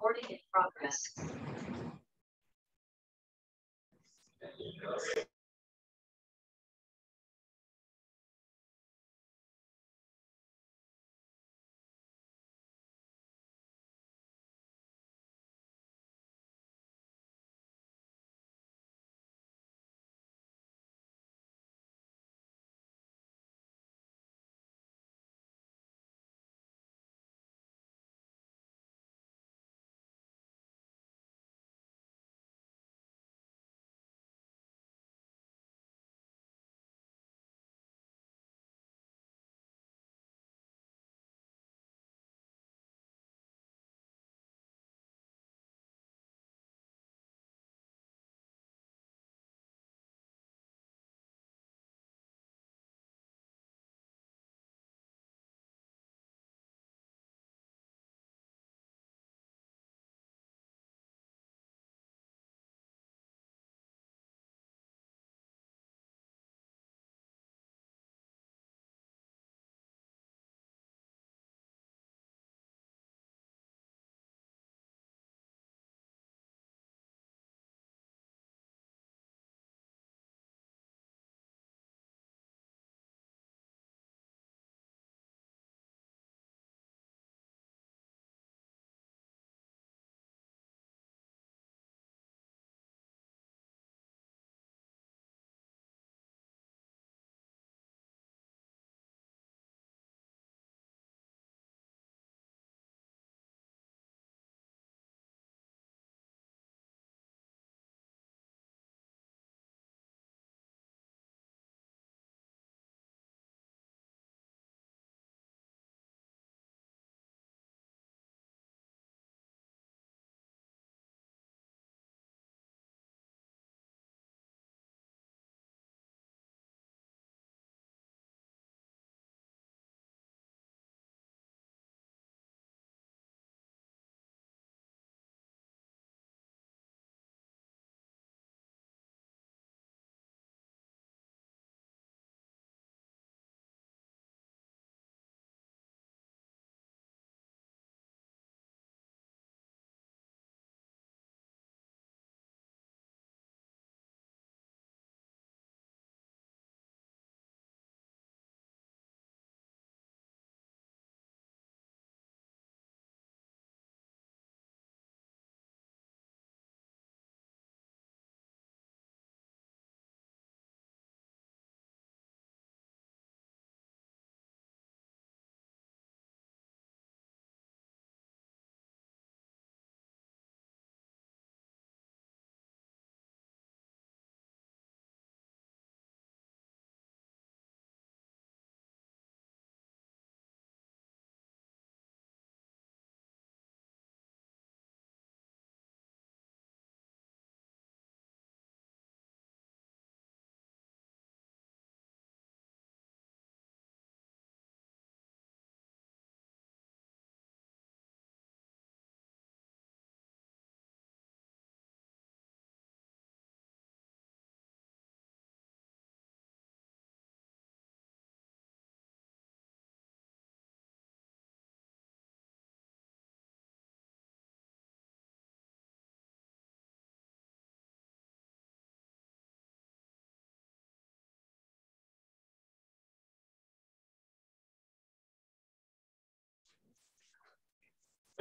Recording in progress.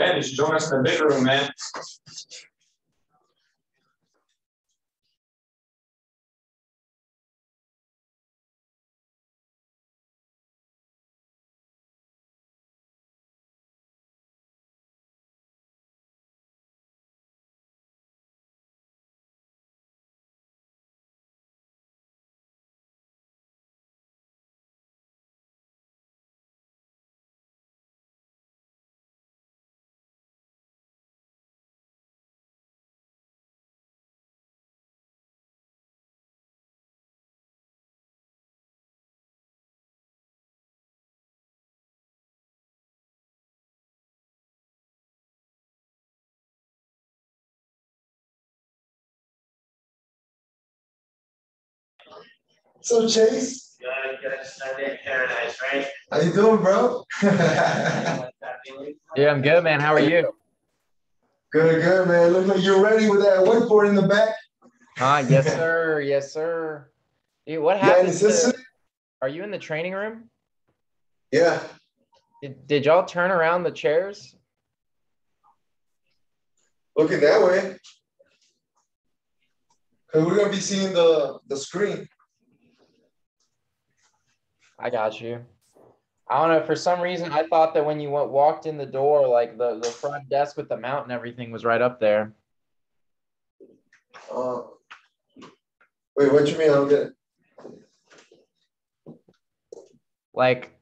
Ben, you should join us in the big room, man. So Chase, Sunday in paradise, right? how you doing, bro? Yeah, I'm good, man. How are you? Good, man. Look like you're ready with that whiteboard in the back. Yes, sir. Yes, sir. Dude, what Yeah, happened and assistant? are you in the training room? Yeah. Did y'all turn around the chairs? Looking that way. Cause we're gonna be seeing the screen. I got you. I don't know. For some reason, I thought that when you walked in the door, like the front desk with the mount and everything was right up there. Wait, what you mean? I don't get it. Like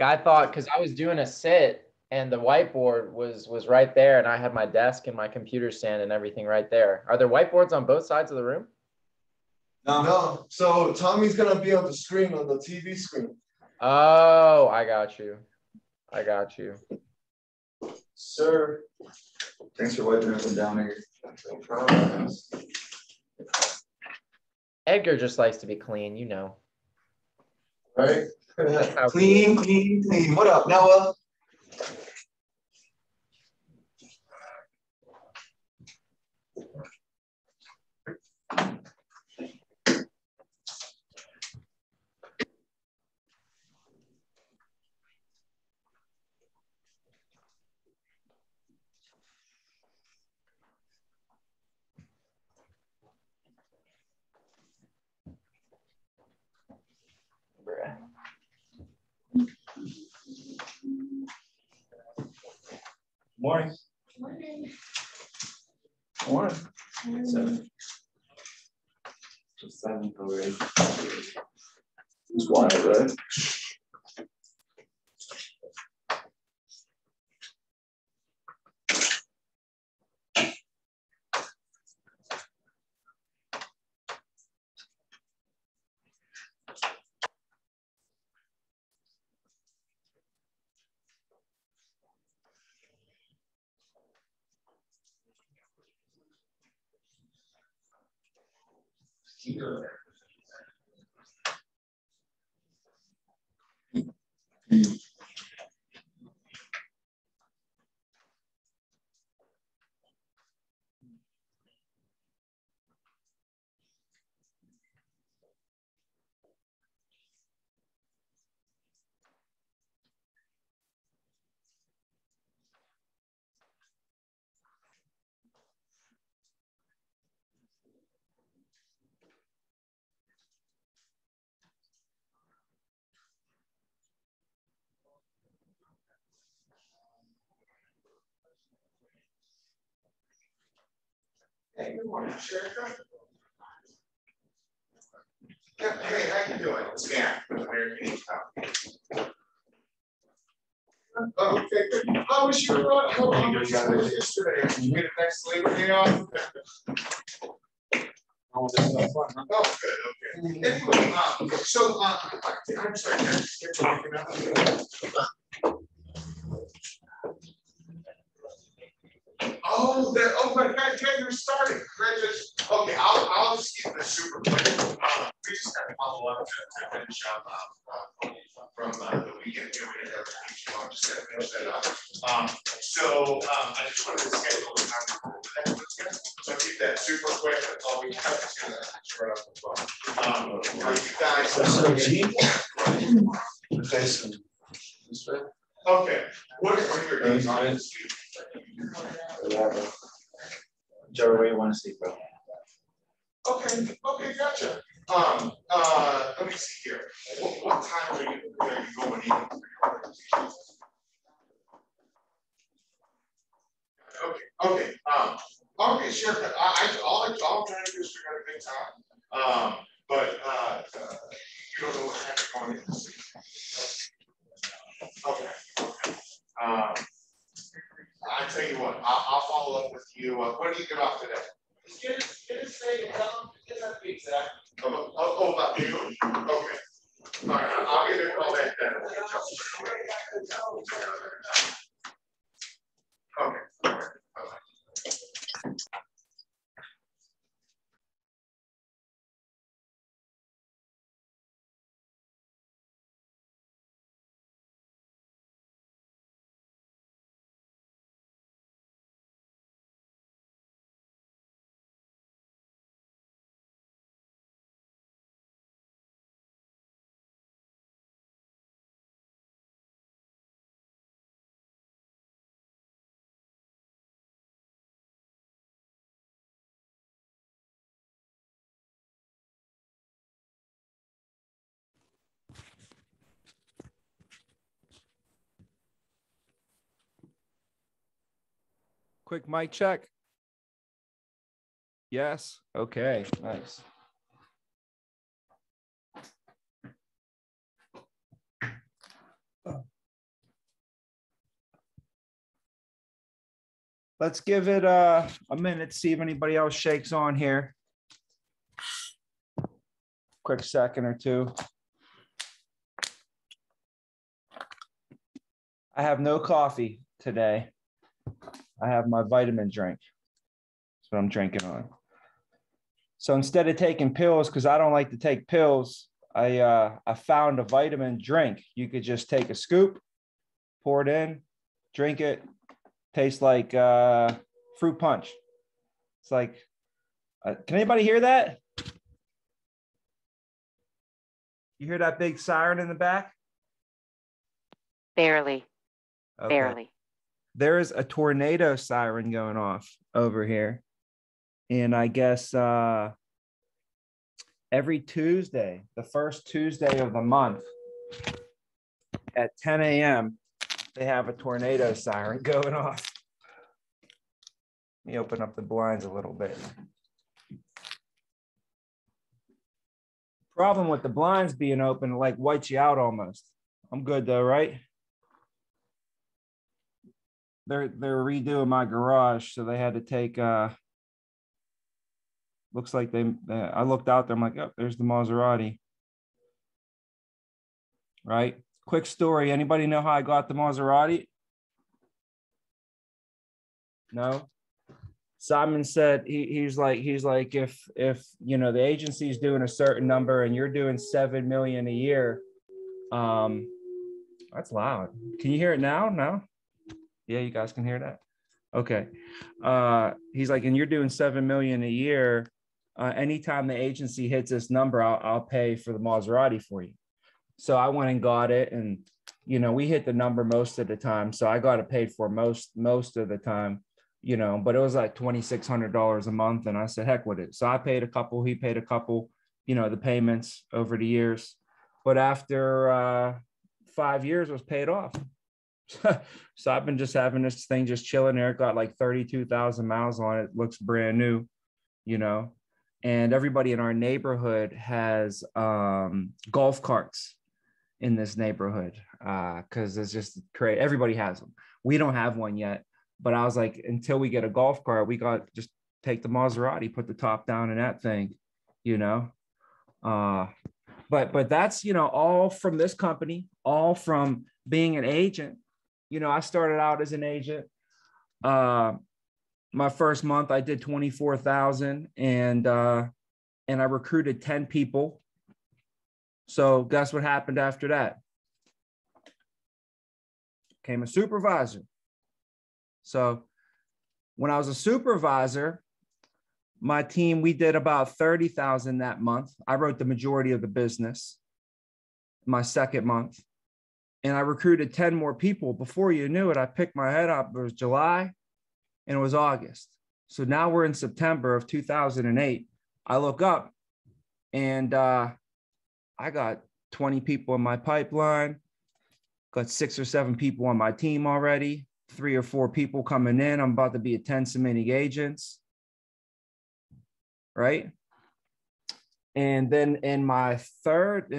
I thought, because I was doing a sit and the whiteboard was right there, and I had my desk and my computer stand and everything right there. Are there whiteboards on both sides of the room? No. So Tommy's gonna be on the screen, on the TV screen. Oh, I got you. I got you. Sir. Thanks for wiping everything down here. No problem. Edgar just likes to be clean, you know. Right? That's how Clean. What up, Noah? Bruh. Morning. Morning. 7. Just 7 already. It's wild, right? Hey, good morning, Sheriff. Yeah, hey, how you doing? It's Dan with American Income. Oh, okay, good. How was your, how was your yesterday? Did you get a nice Labor Day off? Oh, good, okay. Anyway, I'm sorry. Oh my God, yeah, you're starting. Congratulations. Okay, I'll just keep this super quick. We just got to follow up to finish up from the weekend. I'm just gonna finish that up. I just wanted to schedule the time to go over that with you. So keep that super quick. That's all we have to do. Short up the phone. Are you guys? Okay. What are your days on it? Whichever way you want to sleep, bro. Okay, gotcha. Let me see here. What time are you going in? Okay. Okay, sure. All I'm trying to do is figure out a good time. But you don't know what time you're going in to sleep. Okay. I tell you what, I'll follow up with you. When do you get off today? Just say it's not the exact. About noon? Okay. All right, I'll give you a call back then. Okay. Quick mic check. Yes. Okay. Nice. Let's give it a minute to see if anybody else shakes on here. Quick second or two. I have no coffee today. I have my vitamin drink. That's what I'm drinking on. So instead of taking pills, because I don't like to take pills, I found a vitamin drink. You could just take a scoop, pour it in, drink it. Tastes like fruit punch. It's like, can anybody hear that? You hear that big siren in the back? Barely. Okay. Barely. There is a tornado siren going off over here. And I guess every Tuesday, the first Tuesday of the month at 10 a.m., they have a tornado siren going off. Let me open up the blinds a little bit. Problem with the blinds being open, like whites you out almost. I'm good though, right? They're redoing my garage, so they had to take looks like I looked out there, I'm like, oh, there's the Maserati. Right? Quick story. Anybody know how I got the Maserati? No. Simon said he's like if you know the agency's doing a certain number and you're doing 7 million a year, that's loud. Can you hear it now? No? Yeah, you guys can hear that. Okay. He's like, and you're doing 7 million a year. Anytime the agency hits this number, I'll pay for the Maserati for you. So I went and got it, and you know we hit the number most of the time. So I got it paid for most of the time. You know, but it was like $2,600 a month. And I said, heck with it. So I paid a couple, he paid a couple, you know, the payments over the years. But after 5 years it was paid off. So I've been just having this thing just chilling there. It got like 32,000 miles on it. Looks brand new, you know, and everybody in our neighborhood has golf carts in this neighborhood because it's just crazy. Everybody has them. We don't have one yet. But I was like, until we get a golf cart, we got just take the Maserati, put the top down in that thing, you know. But that's, you know, all from this company, all from being an agent. You know, I started out as an agent. My first month I did 24,000 and I recruited 10 people. So guess what happened after that? Became a supervisor. So when I was a supervisor, my team, we did about 30,000 that month. I wrote the majority of the business my second month. And I recruited 10 more people. Before you knew it, I picked my head up. It was July and it was August. So now we're in September of 2008. I look up and I got 20 people in my pipeline, got 6 or 7 people on my team already. 3 or 4 people coming in. I'm about to be at 10 submitting agents, right? And then in my third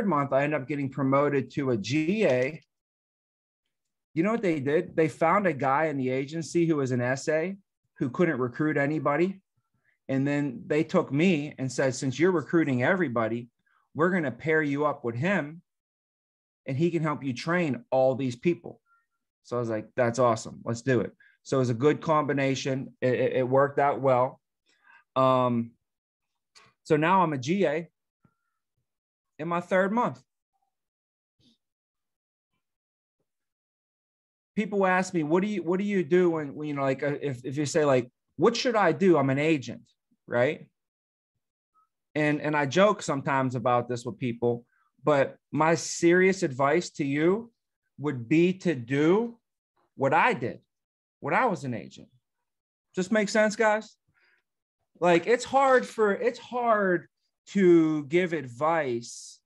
month, I ended up getting promoted to a GA. You know what they did? They found a guy in the agency who was an SA who couldn't recruit anybody. And then they took me and said, since you're recruiting everybody, we're going to pair you up with him and he can help you train all these people. So I was like, that's awesome. Let's do it. So it was a good combination. It worked out well. So now I'm a GA in my 3rd month. People ask me, what do you do when you know, like if you say like, what should I do? I'm an agent, right? And I joke sometimes about this with people, but my serious advice to you would be to do what I did when I was an agent. Just make sense, guys? Like it's hard to give advice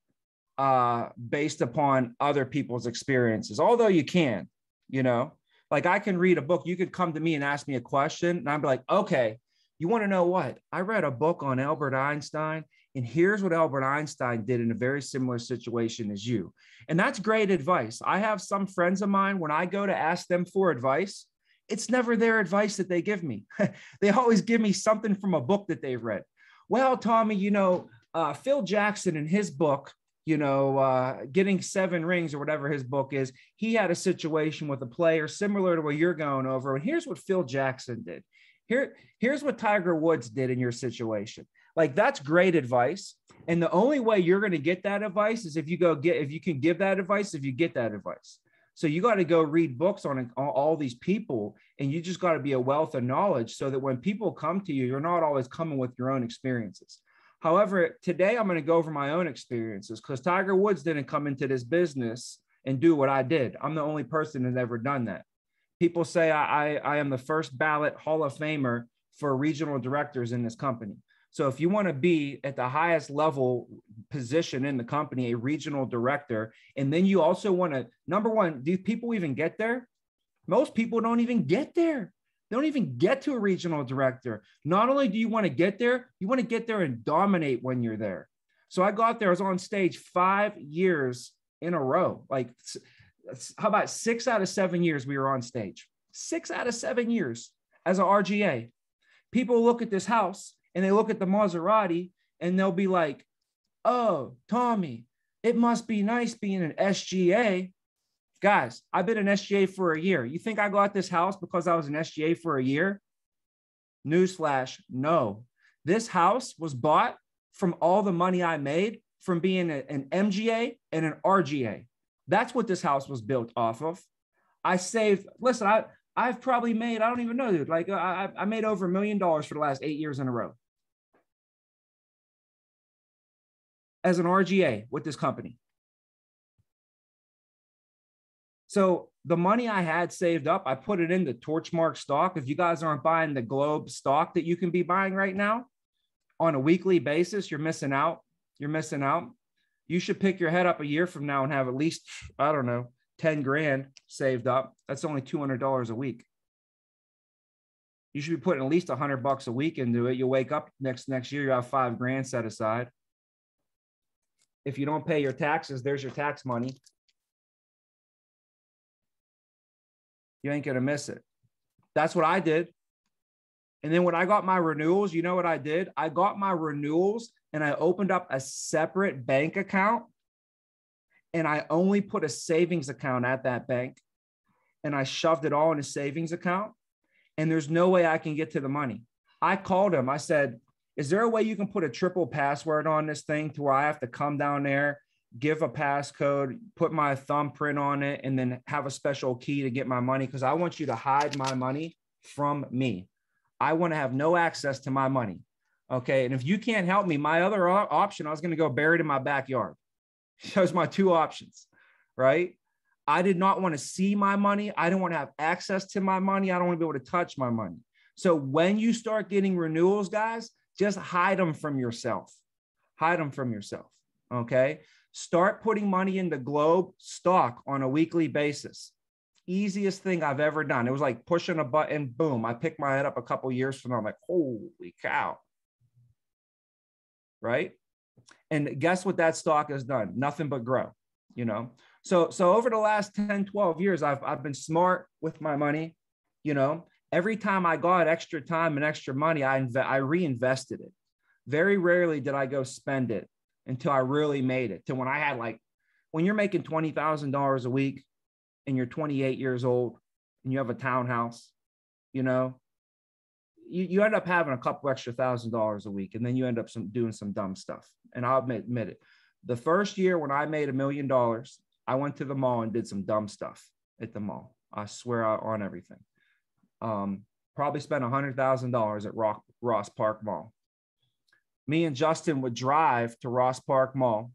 based upon other people's experiences, although you can, you know, Like I can read a book. You could come to me and ask me a question and I'd be like, okay, you want to know what? I read a book on Albert Einstein, and here's what Albert Einstein did in a very similar situation as you. And that's great advice. I have some friends of mine, when I go to ask them for advice, it's never their advice that they give me. They always give me something from a book that they've read. Well, Tommy, Phil Jackson in his book, Getting 7 Rings or whatever his book is, he had a situation with a player similar to what you're going over. And here's what Phil Jackson did. Here's what Tiger Woods did in your situation. Like, that's great advice. And the only way you're going to get that advice is if you can give that advice, if you get that advice. So you got to go read books on all these people, and you just got to be a wealth of knowledge so that when people come to you, you're not always coming with your own experiences. However, today I'm going to go over my own experiences because Tiger Woods didn't come into this business and do what I did. I'm the only person that's ever done that. People say I am the first ballot Hall of Famer for regional directors in this company. So if you want to be at the highest level position in the company, a regional director, and then you also want to, number one, do people even get there? Most people don't even get there. They don't even get to a regional director. Not only do you want to get there, you want to get there and dominate when you're there. So I got there, I was on stage 5 years in a row. Like, how about 6 out of 7 years we were on stage? 6 out of 7 years as an RGA. People look at this house and they look at the Maserati and they'll be like, oh, Tommy, it must be nice being an SGA. Guys, I've been an SGA for a year. You think I got this house because I was an SGA for a year? Newsflash, no. This house was bought from all the money I made from being an MGA and an RGA. That's what this house was built off of. I saved, listen, I've probably made, I don't even know, dude. Like I made over $1 million for the last 8 years in a row as an RGA with this company. So the money I had saved up, I put it into Torchmark stock. If you guys aren't buying the Globe stock that you can be buying right now on a weekly basis, you're missing out. You're missing out. You should pick your head up a year from now and have at least, I don't know, 10 grand saved up. That's only $200 a week. You should be putting at least $100 a week into it. You'll wake up next year, you have 5 grand set aside. If you don't pay your taxes, there's your tax money. You ain't gonna miss it. That's what I did. And then when I got my renewals, you know what I did? I got my renewals and I opened up a separate bank account, and I only put a savings account at that bank, and I shoved it all in a savings account, and there's no way I can get to the money. I called him. I said, is there a way you can put a triple password on this thing to where I have to come down there, give a passcode, put my thumbprint on it, and then have a special key to get my money? Because I want you to hide my money from me. I want to have no access to my money. Okay. And if you can't help me, my other option, I was going to go bury it in my backyard. Those are my 2 options, right? I did not want to see my money. I didn't want to have access to my money. I don't want to be able to touch my money. So when you start getting renewals, guys, just hide them from yourself. Hide them from yourself. Okay. Start putting money into Globe stock on a weekly basis. Easiest thing I've ever done. It was like pushing a button, boom. I picked my head up a couple years from now. I'm like, holy cow. Right? And guess what that stock has done? Nothing but grow, So over the last 10, 12 years, I've been smart with my money. Every time I got extra time and extra money, I reinvested it. Very rarely did I go spend it until I really made it. To when I had when you're making $20,000 a week and you're 28 years old and you have a townhouse, you end up having a couple extra $1,000s a week, and then you end up doing some dumb stuff. And I'll admit it. The first year when I made $1 million, I went to the mall and did some dumb stuff at the mall. I swear on everything. Probably spent $100,000 at Ross Park Mall. Me and Justin would drive to Ross Park Mall,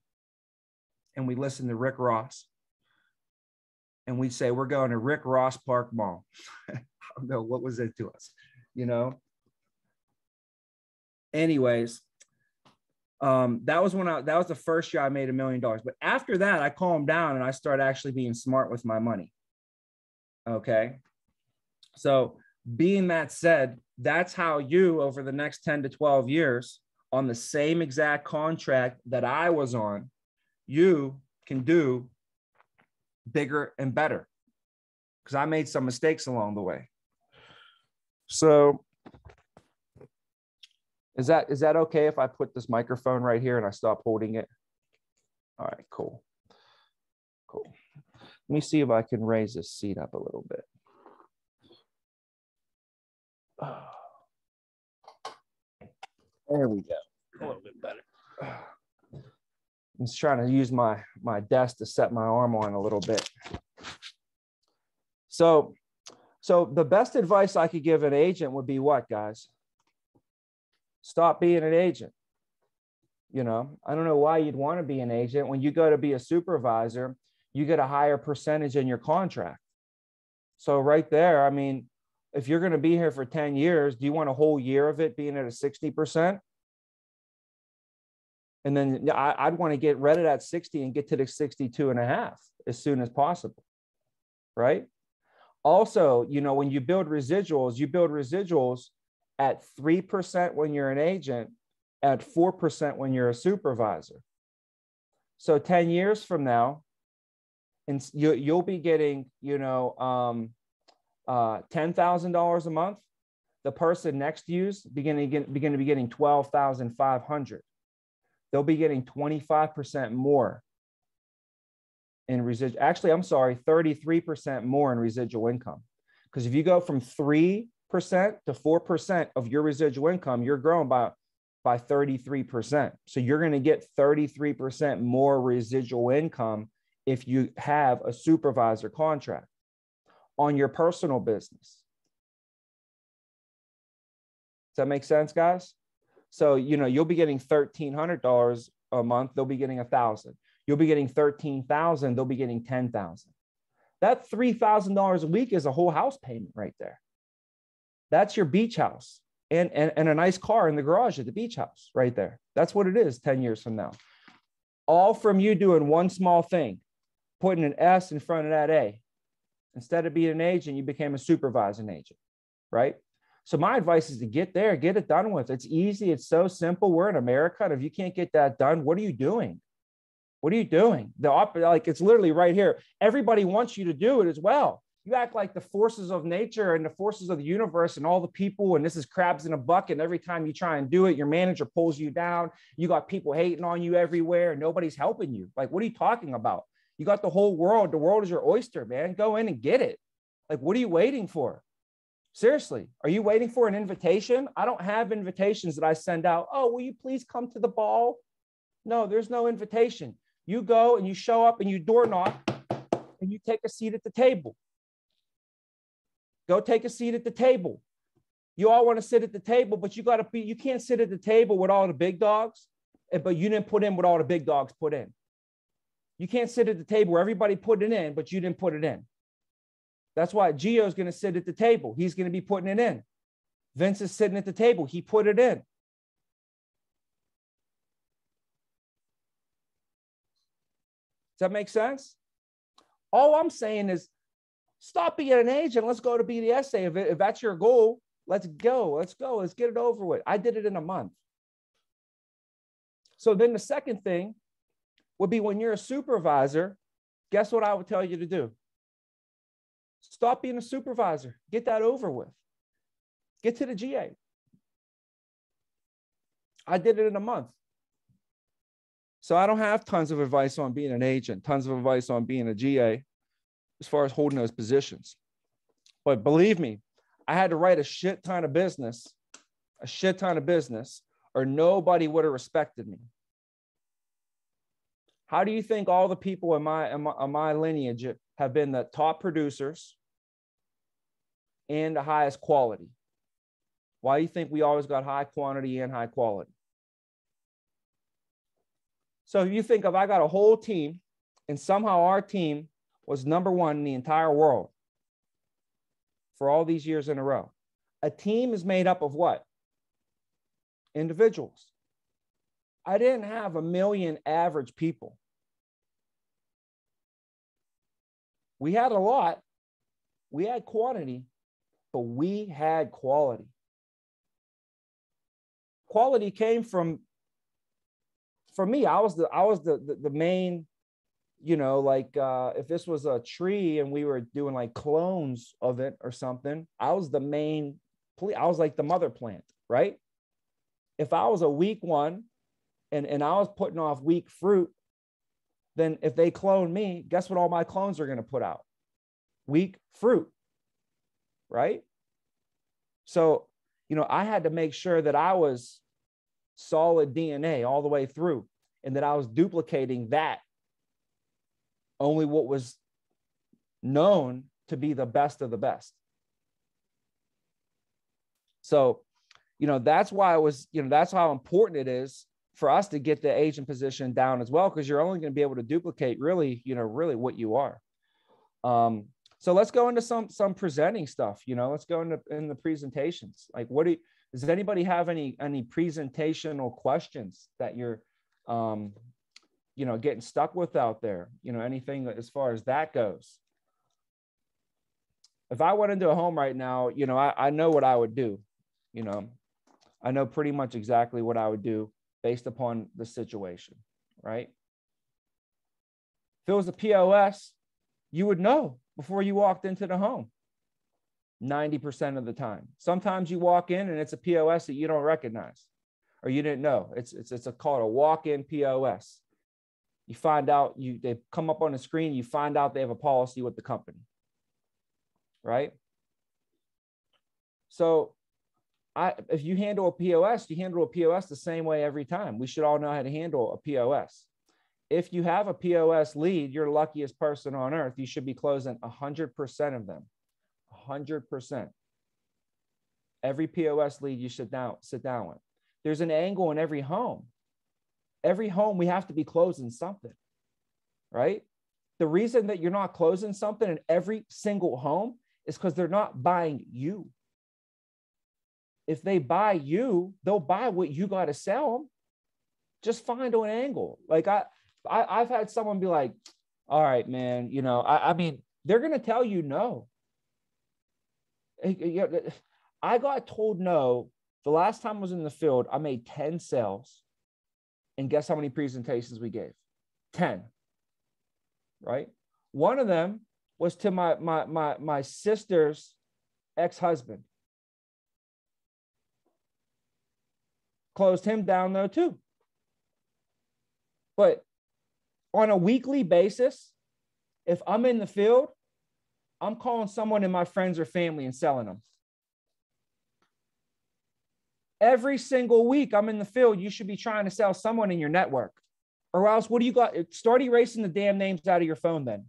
and we listened to Rick Ross. And we'd say, we're going to Rick Ross Park Mall. I don't know what was it to us, Anyways, that was the first year I made $1 million. But after that, I calmed down and I started actually being smart with my money. Okay. So being that said, that's how you, over the next 10 to 12 years, on the same exact contract that I was on, you can do bigger and better, because I made some mistakes along the way. So is that okay if I put this microphone right here and I stop holding it? All right, cool. Cool. Let me see if I can raise this seat up a little bit. There we go. A little bit better. I'm just trying to use my desk to set my arm on a little bit. So the best advice I could give an agent would be what, guys? Stop being an agent. You know, I don't know why you'd want to be an agent. When you go to be a supervisor, you get a higher percentage in your contract. So right there, I mean, if you're going to be here for 10 years, do you want a whole year of it being at a 60%? And then I'd want to get rid of that 60 and get to the 62.5 as soon as possible, right? Also, you know, when you build residuals at 3% when you're an agent, at 4% when you're a supervisor. So 10 years from now, and you'll be getting, you know, $10,000 a month. The person next to you's begin to be getting $12,500. They'll be getting 25% more in residual. Actually, I'm sorry, 33% more in residual income. Because if you go from 3% to 4% of your residual income, you're growing by 33%. So you're going to get 33% more residual income if you have a supervisor contract on your personal business. Does that make sense, guys? So, you know, you'll be getting $1,300 a month. They'll be getting $1,000. You'll be getting $13,000. They'll be getting $10,000. That $3,000 a week is a whole house payment right there. That's your beach house and a nice car in the garage at the beach house right there. That's what it is 10 years from now. All from you doing one small thing, putting an S in front of that A. Instead of being an agent, you became a supervising agent, right? So my advice is to get there, get it done with. It's easy. It's so simple. We're in America. And if you can't get that done, what are you doing? What are you doing? Like, it's literally right here. Everybody wants you to do it as well. You act like the forces of nature and the forces of the universe and all the people, and this is crabs in a bucket. And every time you try and do it, your manager pulls you down. You got people hating on you everywhere, and nobody's helping you. Like, what are you talking about? You got the whole world. The world is your oyster, man. Go in and get it. Like, what are you waiting for? Seriously, are you waiting for an invitation? I don't have invitations that I send out. Oh, will you please come to the ball? No, there's no invitation. You go and you show up and you door knock and you take a seat at the table. Go take a seat at the table. You all want to sit at the table, but you can't sit at the table with all the big dogs, but you didn't put in what all the big dogs put in. You can't sit at the table where everybody put it in, but you didn't put it in. That's why Gio's going to sit at the table. He's going to be putting it in. Vince is sitting at the table. He put it in. Does that make sense? All I'm saying is stop being an agent. Let's go to be the essay. If that's your goal, let's go. Let's go. Let's get it over with. I did it in a month. So then the second thing would be when you're a supervisor, guess what I would tell you to do? Stop being a supervisor. Get that over with. Get to the GA. I did it in a month. So I don't have tons of advice on being an agent, tons of advice on being a GA as far as holding those positions. But believe me, I had to write a shit ton of business, or nobody would have respected me. How do you think all the people in my lineage have been the top producers and the highest quality? Why do you think we always got high quantity and high quality? So if you think of, I got a whole team and somehow our team was number one in the entire world for all these years in a row. A team is made up of what? Individuals. I didn't have 1 million average people. We had a lot. We had quantity, but we had quality. Quality came from, for me, I was the main, you know, like if this was a tree and we were doing like clones of it or something, I was the main, I was like the mother plant, right? If I was a weak one and I was putting off weak fruit, then if they clone me, guess what all my clones are going to put out? Weak fruit, right? So, you know, I had to make sure that I was solid DNA all the way through and that I was duplicating that, only what was known to be the best of the best. So, you know, that's why it was, you know, that's how important it is for us to get the agent position down as well, because you're only going to be able to duplicate really, you know, really what you are. So let's go into some presenting stuff, you know, let's go into in the presentations. Like, does anybody have any presentational questions that you're, you know, getting stuck with out there, you know, anything as far as that goes? If I went into a home right now, you know, I know what I would do, you know, I know pretty much exactly what I would do based upon the situation, right? If it was a POS, you would know before you walked into the home 90% of the time. Sometimes you walk in and it's a POS that you don't recognize or you didn't know. It's called a walk-in POS. You find out, they come up on the screen, you find out they have a policy with the company, right? So if you handle a POS, you handle a POS the same way every time. We should all know how to handle a POS. If you have a POS lead, you're the luckiest person on earth. You should be closing 100% of them, 100%. Every POS lead you sit down with. There's an angle in every home. Every home, we have to be closing something, right? The reason that you're not closing something in every single home is because they're not buying you. If they buy you, they'll buy what you got to sell them. Just find an angle. Like I've had someone be like, all right, man, you know, I mean, they're going to tell you no. I got told no. The last time I was in the field, I made 10 sales. And guess how many presentations we gave? 10, right? One of them was to my sister's ex-husband. Closed him down though too. But on a weekly basis, if I'm in the field, I'm calling someone in my friends or family and selling them. Every single week I'm in the field, you should be trying to sell someone in your network. Or else, what do you got? Start erasing the damn names out of your phone then.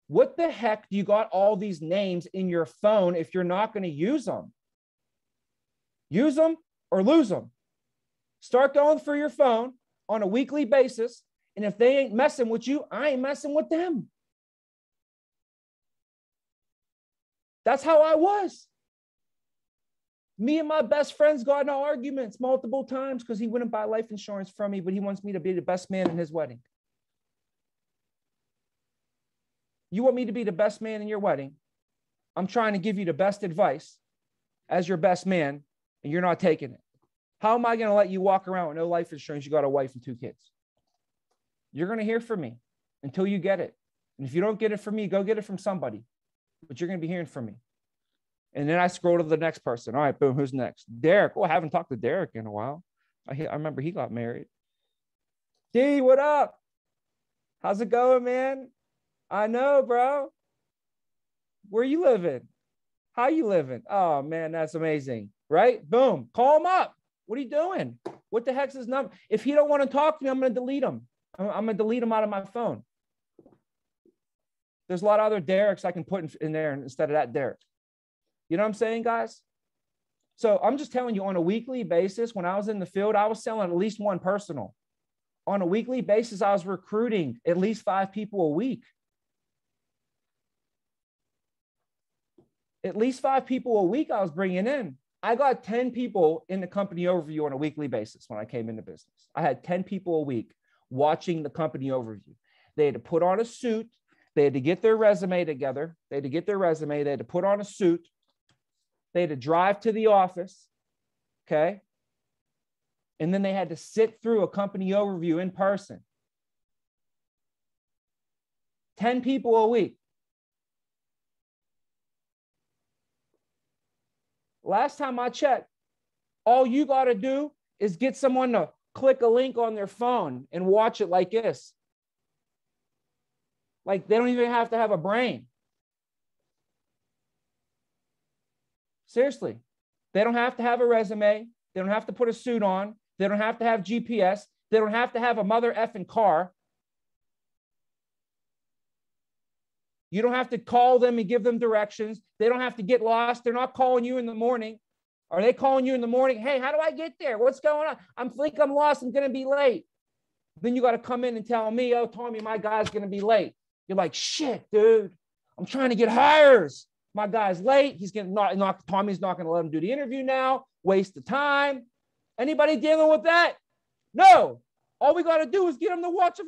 What the heck do you got all these names in your phone if you're not going to use them? Use them or lose them. Start going through your phone on a weekly basis. And if they ain't messing with you, I ain't messing with them. That's how I was. Me and my best friends got into arguments multiple times because he wouldn't buy life insurance from me, but he wants me to be the best man in his wedding. You want me to be the best man in your wedding? I'm trying to give you the best advice as your best man, and you're not taking it. How am I going to let you walk around with no life insurance? You got a wife and 2 kids. You're going to hear from me until you get it. And if you don't get it from me, go get it from somebody. But you're going to be hearing from me. And then I scroll to the next person. All right, boom, who's next? Derek. Oh, I haven't talked to Derek in a while. I remember he got married. D, what up? How's it going, man? I know, bro. Where you living? How you living? Oh, man, that's amazing. Right? Boom. Call him up. What are you doing? What the heck's his number? If he don't want to talk to me, I'm going to delete him. I'm going to delete him out of my phone. There's a lot of other Dereks I can put in there instead of that Derek. You know what I'm saying, guys? So I'm just telling you, on a weekly basis, when I was in the field, I was selling at least one personal. On a weekly basis, I was recruiting at least 5 people a week. At least 5 people a week I was bringing in. I got 10 people in the company overview on a weekly basis when I came into business. I had 10 people a week watching the company overview. They had to put on a suit. They had to get their resume together. They had to get their resume. They had to put on a suit. They had to drive to the office. Okay. And then they had to sit through a company overview in person. 10 people a week. Last time I checked, all you got to do is get someone to click a link on their phone and watch it like this. Like they don't even have to have a brain. Seriously, they don't have to have a resume. They don't have to put a suit on. They don't have to have GPS. They don't have to have a mother effing car. You don't have to call them and give them directions. They don't have to get lost. They're not calling you in the morning. Are they calling you in the morning? Hey, how do I get there? What's going on? I'm lost. I'm going to be late. Then you got to come in and tell me, oh, Tommy, my guy's going to be late. You're like, shit, dude, I'm trying to get hires. My guy's late. He's going to Tommy's not going to let him do the interview now. Waste of time. Anybody dealing with that? No. All we got to do is get them to watch a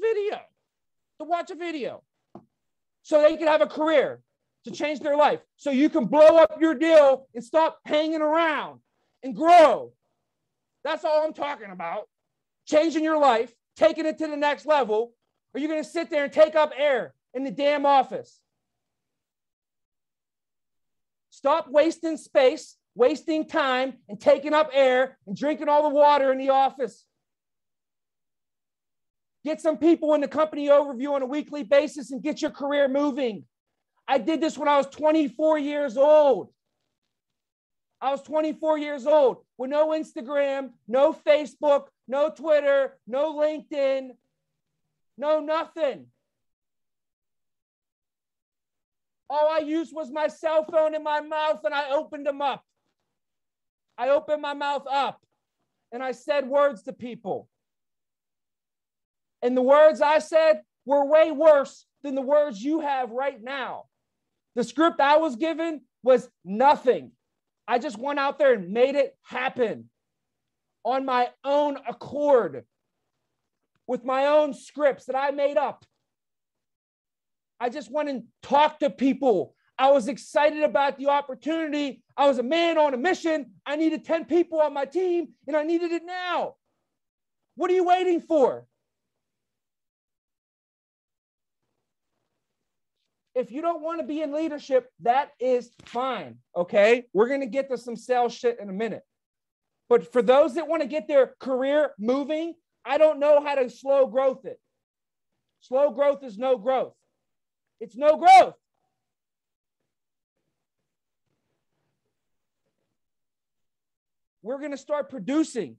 video. So they can have a career, to change their life. So you can blow up your deal and stop hanging around and grow. That's all I'm talking about. Changing your life, taking it to the next level. Or you're going to sit there and take up air in the damn office. Stop wasting space, wasting time, and taking up air and drinking all the water in the office. Get some people in the company overview on a weekly basis and get your career moving. I did this when I was 24 years old. I was 24 years old with no Instagram, no Facebook, no Twitter, no LinkedIn, no nothing. All I used was my cell phone in my mouth, and I opened them up. I opened my mouth up and I said words to people. And the words I said were way worse than the words you have right now. The script I was given was nothing. I just went out there and made it happen on my own accord with my own scripts that I made up. I just went and talked to people. I was excited about the opportunity. I was a man on a mission. I needed 10 people on my team, and I needed it now. What are you waiting for? If you don't want to be in leadership, that is fine, okay? We're going to get to some sales shit in a minute. But for those that want to get their career moving, I don't know how to slow growth it. Slow growth is no growth. It's no growth. We're going to start producing.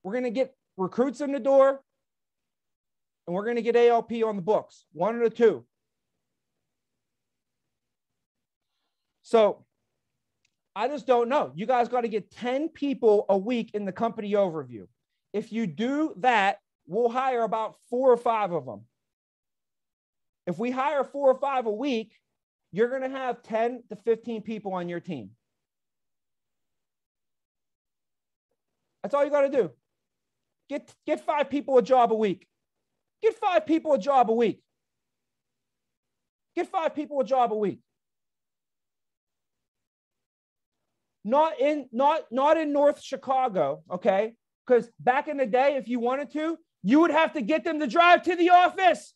We're going to get recruits in the door, and we're going to get ALP on the books, one or two. So I just don't know. You guys got to get 10 people a week in the company overview. If you do that, we'll hire about 4 or 5 of them. If we hire 4 or 5 a week, you're going to have 10 to 15 people on your team. That's all you got to do. Get 5 people a job a week. Get 5 people a job a week. Get 5 people a job a week. Not in North Chicago, okay? Because back in the day, if you wanted to, you would have to get them to drive to the office.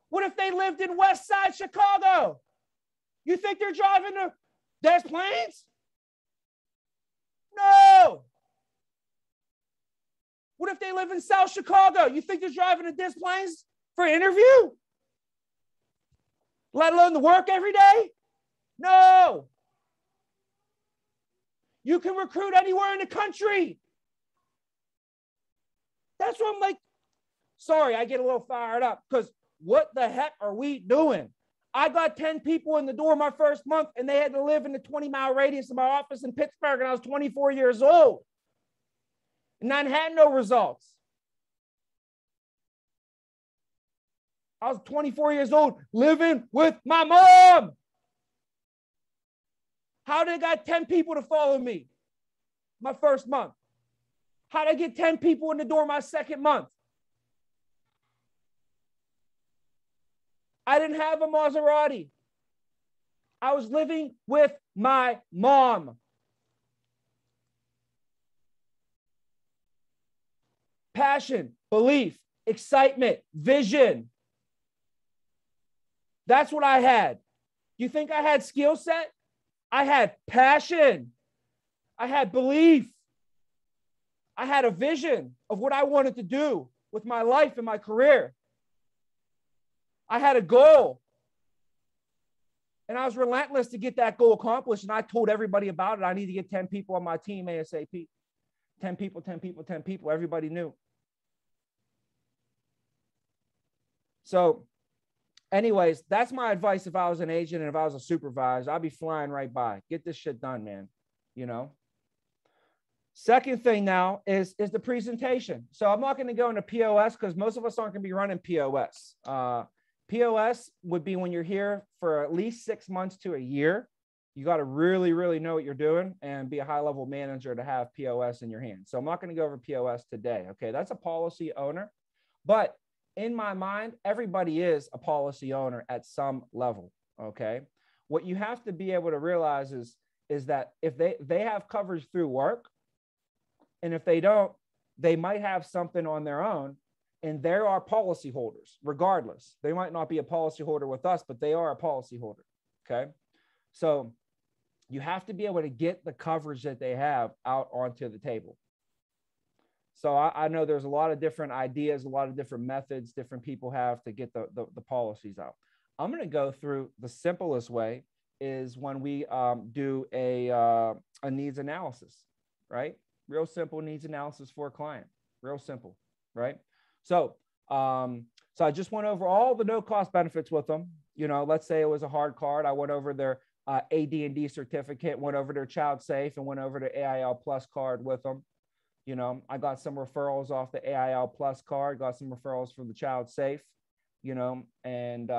What if they lived in West Side Chicago? You think they're driving to Des Plaines? No. What if they live in South Chicago? You think they're driving to Des Plaines for an interview? Let alone to work every day? No. You can recruit anywhere in the country. That's what I'm like. Sorry, I get a little fired up because what the heck are we doing? I got 10 people in the door my first month, and they had to live in the 20-mile radius of my office in Pittsburgh, and I was 24 years old. And I had no results. I was 24 years old living with my mom. How did I got 10 people to follow me my first month? How did I get 10 people in the door my second month? I didn't have a Maserati. I was living with my mom. Passion, belief, excitement, vision. That's what I had. You think I had skill set? I had passion. I had belief. I had a vision of what I wanted to do with my life and my career. I had a goal. And I was relentless to get that goal accomplished. And I told everybody about it. I need to get 10 people on my team ASAP. 10 people, 10 people, 10 people. Everybody knew. So anyways, that's my advice. If I was an agent and if I was a supervisor, I'd be flying right by. Get this shit done, man. You know? Second thing now is the presentation. So I'm not going to go into POS because most of us aren't going to be running POS. POS would be when you're here for at least 6 months to a year. You got to really, really know what you're doing and be a high level manager to have POS in your hands. So I'm not going to go over POS today. Okay. That's a policy owner. But in my mind, everybody is a policy owner at some level. Okay. What you have to be able to realize is that if they have coverage through work, and if they don't, they might have something on their own. And there are policy holders, regardless. They might not be a policy holder with us, but they are a policy holder. Okay. So you have to be able to get the coverage that they have out onto the table. So I know there's a lot of different ideas, a lot of different methods different people have to get the policies out. I'm going to go through the simplest way is when we do a needs analysis, right? Real simple needs analysis for a client, real simple, right? So I just went over all the no cost benefits with them. You know, let's say it was a hard card. I went over their AD&D certificate, went over their child safe, and went over their AIL plus card with them. You know, I got some referrals off the AIL plus card, got some referrals from the child safe, you know, and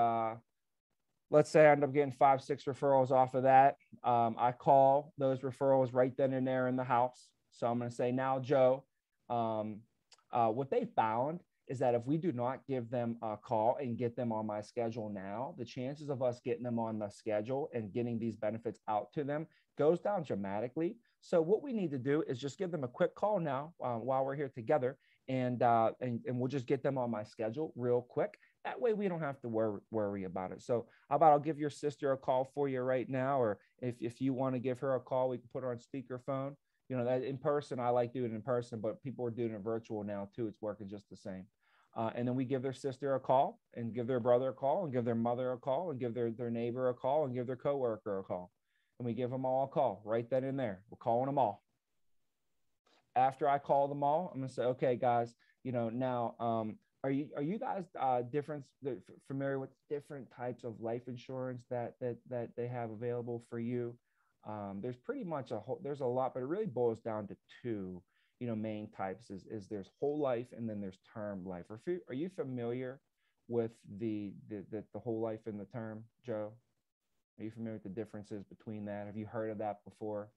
let's say I end up getting 5, 6 referrals off of that. I call those referrals right then and there in the house. So I'm going to say, now, Joe, what they found is that if we do not give them a call and get them on my schedule now, the chances of us getting them on the schedule and getting these benefits out to them goes down dramatically. So what we need to do is just give them a quick call now while we're here together, and we'll just get them on my schedule real quick. That way we don't have to worry about it. So how about I'll give your sister a call for you right now, or if you want to give her a call, we can put her on speakerphone. You know, that in person, I like doing it in person, but people are doing it virtual now too. It's working just the same. And then we give their sister a call, and give their brother a call, and give their mother a call, and give their neighbor a call, and give their coworker a call. And we give them all a call right then and there. We're calling them all. After I call them all, I'm gonna say, okay, guys, you know, now, are you guys familiar with different types of life insurance that they have available for you? There's pretty much there's a lot, but it really boils down to 2, you know, main types. Is there's whole life, and then there's term life. Are you familiar with the whole life and the term, Joe? Are you familiar with the differences between that? Have you heard of that before?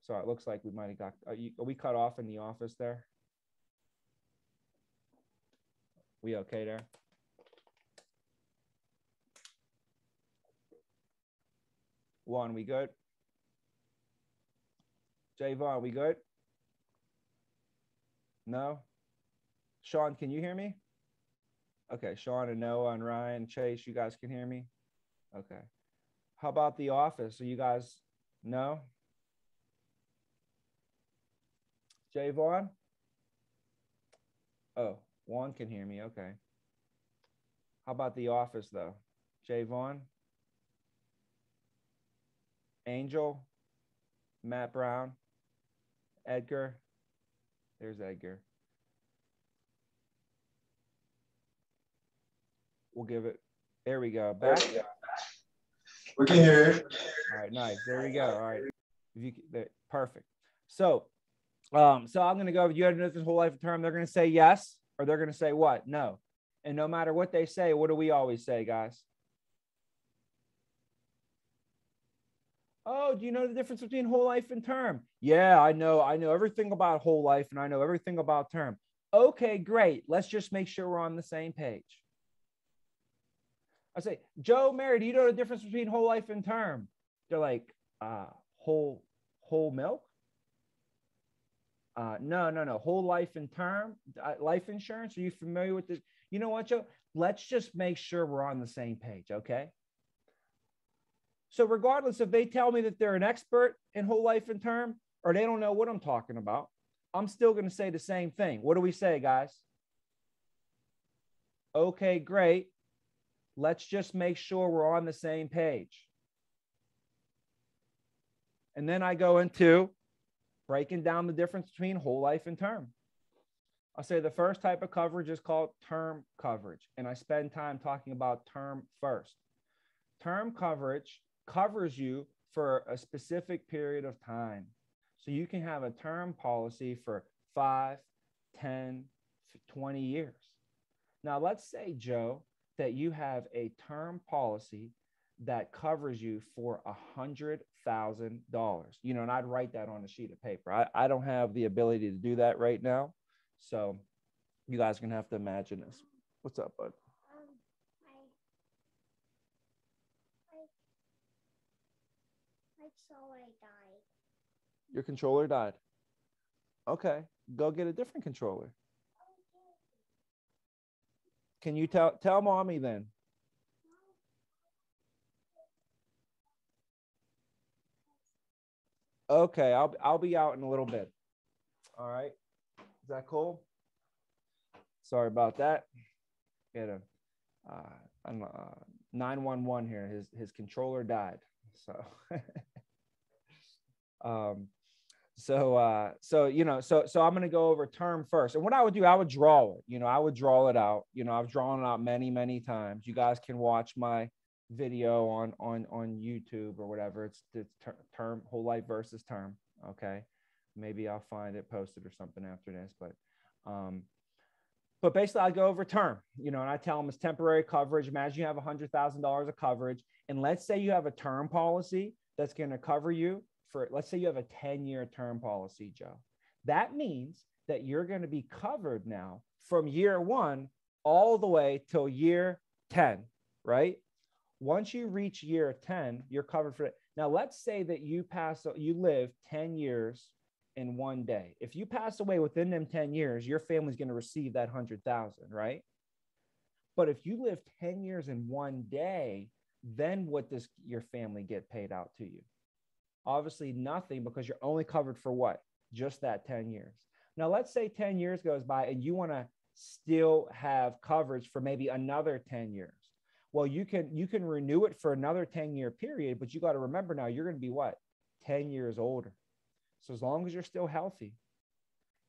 So it looks like we might have got, are we cut off in the office there? We okay there? Juan, we good? Javon, we good? No? Sean, can you hear me? Okay, Sean and Noah and Ryan, Chase, you guys can hear me? Okay. How about the office? Are you guys, no? Javon? Oh, Juan can hear me, okay. How about the office though? Javon? Angel? Matt Brown? Edgar? There's Edgar. We'll give it, there we go. Back. We can hear you. All right, nice. There we go. All right. Perfect. So I'm going to go, you had this whole life term. They're going to say yes, or they're going to say what? No. And no matter what they say, what do we always say, guys? Oh, do you know the difference between whole life and term? Yeah, I know. I know everything about whole life and I know everything about term. Okay, great. Let's just make sure we're on the same page. I say, Joe, Mary, do you know the difference between whole life and term? They're like, whole milk? No. Whole life and term, life insurance. Are you familiar with this? You know what, Joe? Let's just make sure we're on the same page, okay? So regardless if they tell me that they're an expert in whole life and term or they don't know what I'm talking about, I'm still going to say the same thing. What do we say, guys? Okay, great. Let's just make sure we're on the same page. And then I go into breaking down the difference between whole life and term. I'll say the first type of coverage is called term coverage. And I spend time talking about term first. Term coverage covers you for a specific period of time. So you can have a term policy for 5, 10, 20 years. Now, let's say, Joe, that you have a term policy that covers you for $100,000. You know, and I'd write that on a sheet of paper. I don't have the ability to do that right now. So you guys are going to have to imagine this. What's up, bud? My controller died. Your controller died. Okay, go get a different controller. Can you tell mommy then? Okay, I'll be out in a little bit. All right, is that cool? Sorry about that. Get a 911 here. His controller died. So so I'm going to go over term first. And what I would do, I would draw it. You know, I would draw it out. You know, I've drawn it out many times. You guys can watch my video on YouTube or whatever. It's term, whole life versus term. Okay, maybe I'll find it posted or something after this. But basically, I go over term. You know, and I tell them it's temporary coverage. Imagine you have $100,000 of coverage, and let's say you have a term policy that's going to cover you for, let's say you have a 10-year term policy, Joe. That means that you're going to be covered now from year 1 all the way till year 10, right? Once you reach year 10, you're covered for it. Now, let's say that you live 10 years in one day. If you pass away within them 10 years, your family's going to receive that 100,000, right? But if you live 10 years in one day, then what does your family get paid out to you? Obviously nothing, because you're only covered for what? Just that 10 years. Now, let's say 10 years goes by and you want to still have coverage for maybe another 10 years. Well, you can renew it for another 10-year period, but you got to remember now you're going to be what? 10 years older. So as long as you're still healthy,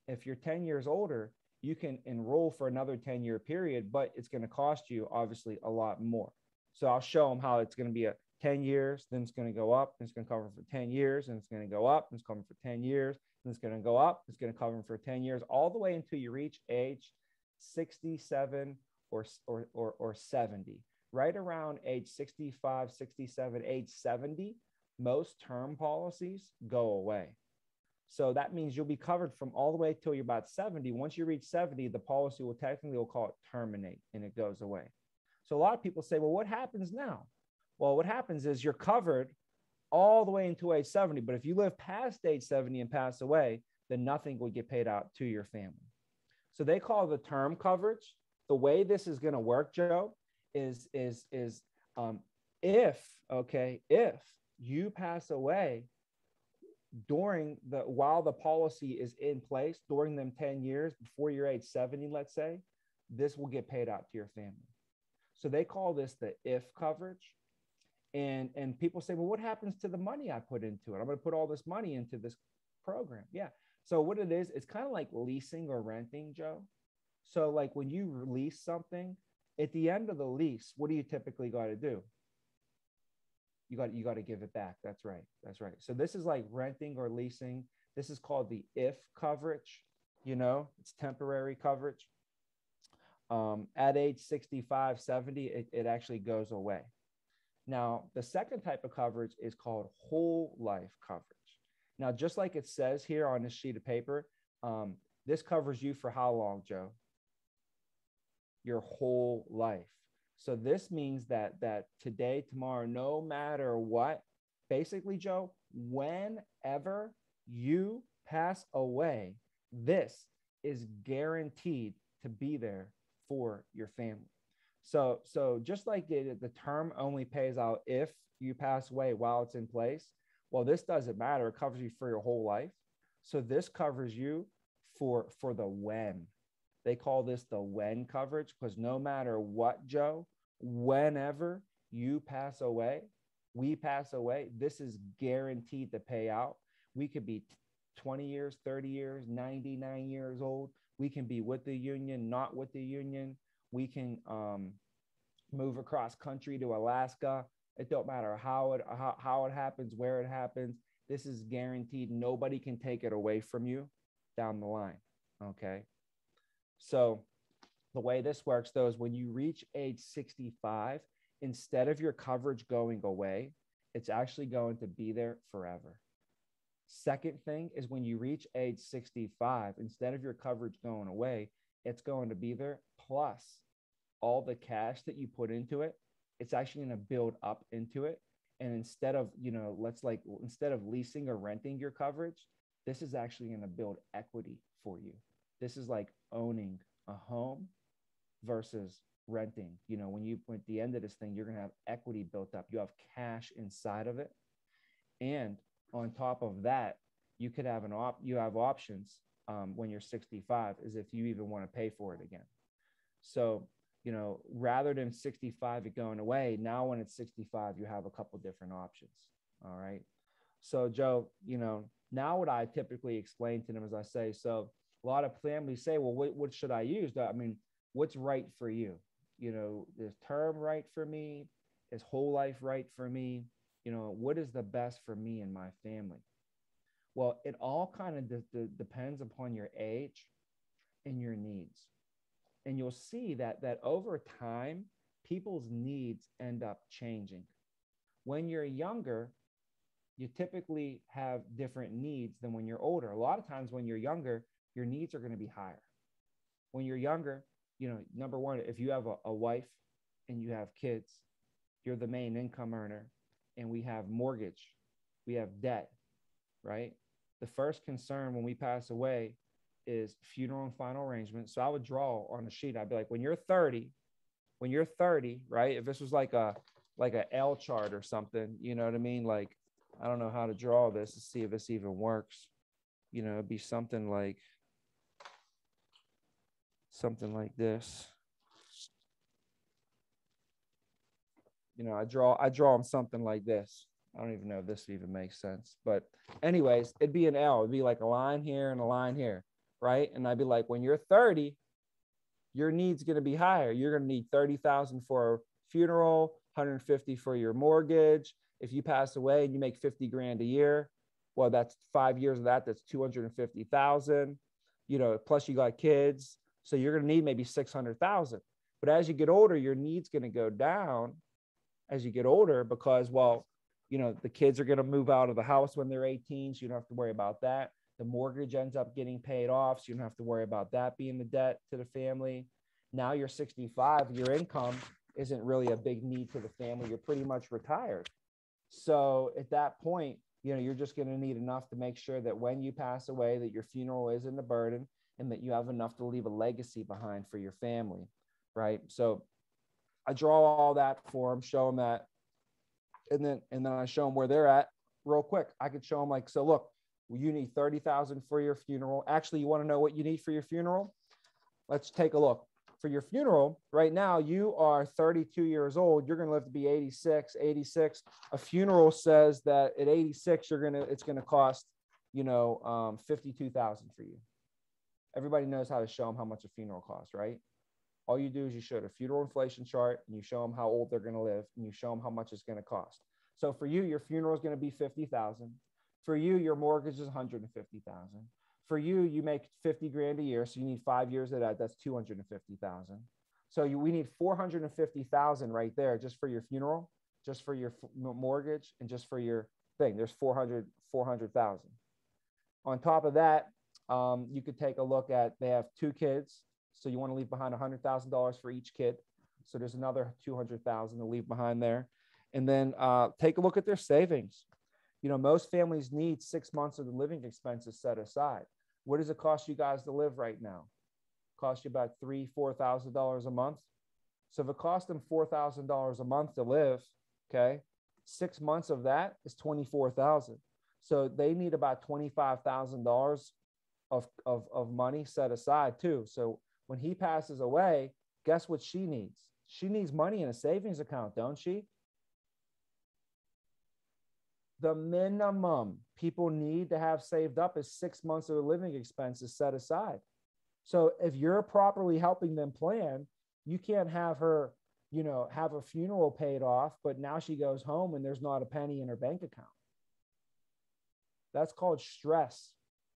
if you're 10 years older, you can enroll for another 10-year period, but it's going to cost you obviously a lot more. So I'll show them how it's going to be a 10 years, then it's going to go up, and it's going to cover for 10 years, and it's going to go up, and it's covering for 10 years, and it's going to go up, it's going to cover for 10 years, all the way until you reach age 67 or 70. Right around age 65, 67, age 70, most term policies go away. So that means you'll be covered from all the way till you're about 70. Once you reach 70, the policy will technically, we'll call it terminate, and it goes away. So a lot of people say, well, what happens now? Well, what happens is you're covered all the way into age 70. But if you live past age 70 and pass away, then nothing will get paid out to your family. So they call the term coverage. The way this is going to work, Joe, is if you pass away while the policy is in place during them 10 years before your age 70, let's say, this will get paid out to your family. So they call this the if coverage. And people say, well, what happens to the money I put into it? I'm going to put all this money into this program. Yeah. So what it is, it's kind of like leasing or renting, Joe. So like when you release something, at the end of the lease, what do you typically got to do? You got to give it back. That's right. That's right. So this is like renting or leasing. This is called the if coverage. You know, it's temporary coverage. At age 65, 70, it actually goes away. Now, the second type of coverage is called whole life coverage. Now, just like it says here on this sheet of paper, this covers you for how long, Joe? Your whole life. So this means that today, tomorrow, no matter what, basically, Joe, whenever you pass away, this is guaranteed to be there for your family. So just like the term only pays out if you pass away while it's in place, well, this doesn't matter. It covers you for your whole life. So this covers you for the when. They call this the when coverage, because no matter what, Joe, whenever you pass away, we pass away, this is guaranteed to pay out. We could be 20 years, 30 years, 99 years old. We can be with the union, not with the union. We can move across country to Alaska. It don't matter how it happens, where it happens. This is guaranteed. Nobody can take it away from you down the line. Okay. So the way this works, though, is when you reach age 65, instead of your coverage going away, it's actually going to be there forever. Second thing is when you reach age 65, instead of your coverage going away, it's going to be there. Plus all the cash that you put into it, it's actually going to build up into it. And instead of, instead of leasing or renting your coverage, this is actually going to build equity for you. This is like owning a home versus renting. When at the end of this thing, you're going to have equity built up. You have cash inside of it. And on top of that, you could have you have options when you're 65, is if you even want to pay for it again. So, rather than 65 it going away, now when it's 65, you have a couple different options. All right. So Joe, now what I typically explain to them is I say, so a lot of families say, well, what should I use? I mean, what's right for you? Is term right for me? Is whole life right for me? What is the best for me and my family? Well, it all kind of depends upon your age and your needs. And you'll see that over time, people's needs end up changing. When you're younger, you typically have different needs than when you're older. A lot of times when you're younger, your needs are going to be higher. When you're younger, number one, if you have a wife and you have kids, you're the main income earner, and we have mortgage, we have debt, right? The first concern when we pass away is funeral and final arrangement. So I would draw on a sheet. I'd be like, when you're 30, right? If this was like a L chart or something, you know what I mean? Like, I don't know how to draw this to see if this even works. It'd be something like this. I draw them something like this. I don't even know if this even makes sense. But anyways, it'd be an L. It'd be like a line here and a line here, right? And I'd be like, when you're 30, your need's going to be higher. You're going to need 30,000 for a funeral, 150 for your mortgage. If you pass away and you make 50 grand a year, well, that's 5 years of that. That's 250,000, plus you got kids. So you're going to need maybe 600,000. But as you get older, your need's going to go down as you get older because, well, the kids are going to move out of the house when they're 18. So you don't have to worry about that. The mortgage ends up getting paid off. So you don't have to worry about that being the debt to the family. Now you're 65, your income isn't really a big need to the family. You're pretty much retired. So at that point, you're just going to need enough to make sure that when you pass away, that your funeral isn't a burden and that you have enough to leave a legacy behind for your family, right? So I draw all that for them, show them that, and then I show them where they're at real quick. I could show them like, so look, you need 30,000 for your funeral. Actually, you want to know what you need for your funeral? Let's take a look. For your funeral, right now, you are 32 years old. You're going to live to be 86. A funeral says that at 86, it's going to cost, 52,000 for you. Everybody knows how to show them how much a funeral costs, right? All you do is you show the funeral inflation chart and you show them how old they're going to live and you show them how much it's going to cost. So for you, your funeral is going to be 50,000. For you, your mortgage is 150,000. For you, you make 50 grand a year. So you need 5 years of that. That's 250,000. So we need 450,000 right there just for your funeral, just for your mortgage and just for your thing. There's 400,000. On top of that, you could take a look at, they have 2 kids. So you want to leave behind $100,000 for each kid. So there's another 200,000 to leave behind there. And then take a look at their savings. You know, most families need 6 months of the living expenses set aside. What does it cost you guys to live right now? Cost you about $3,000-4,000 a month. So if it costs them $4,000 a month to live, okay, 6 months of that is $24,000. So they need about $25,000 of money set aside too. So when he passes away, guess what she needs? She needs money in a savings account, don't she? The minimum people need to have saved up is 6 months of the living expenses set aside. So if you're properly helping them plan, you can't have her, you know, have a funeral paid off, but now she goes home and there's not a penny in her bank account. That's called stress.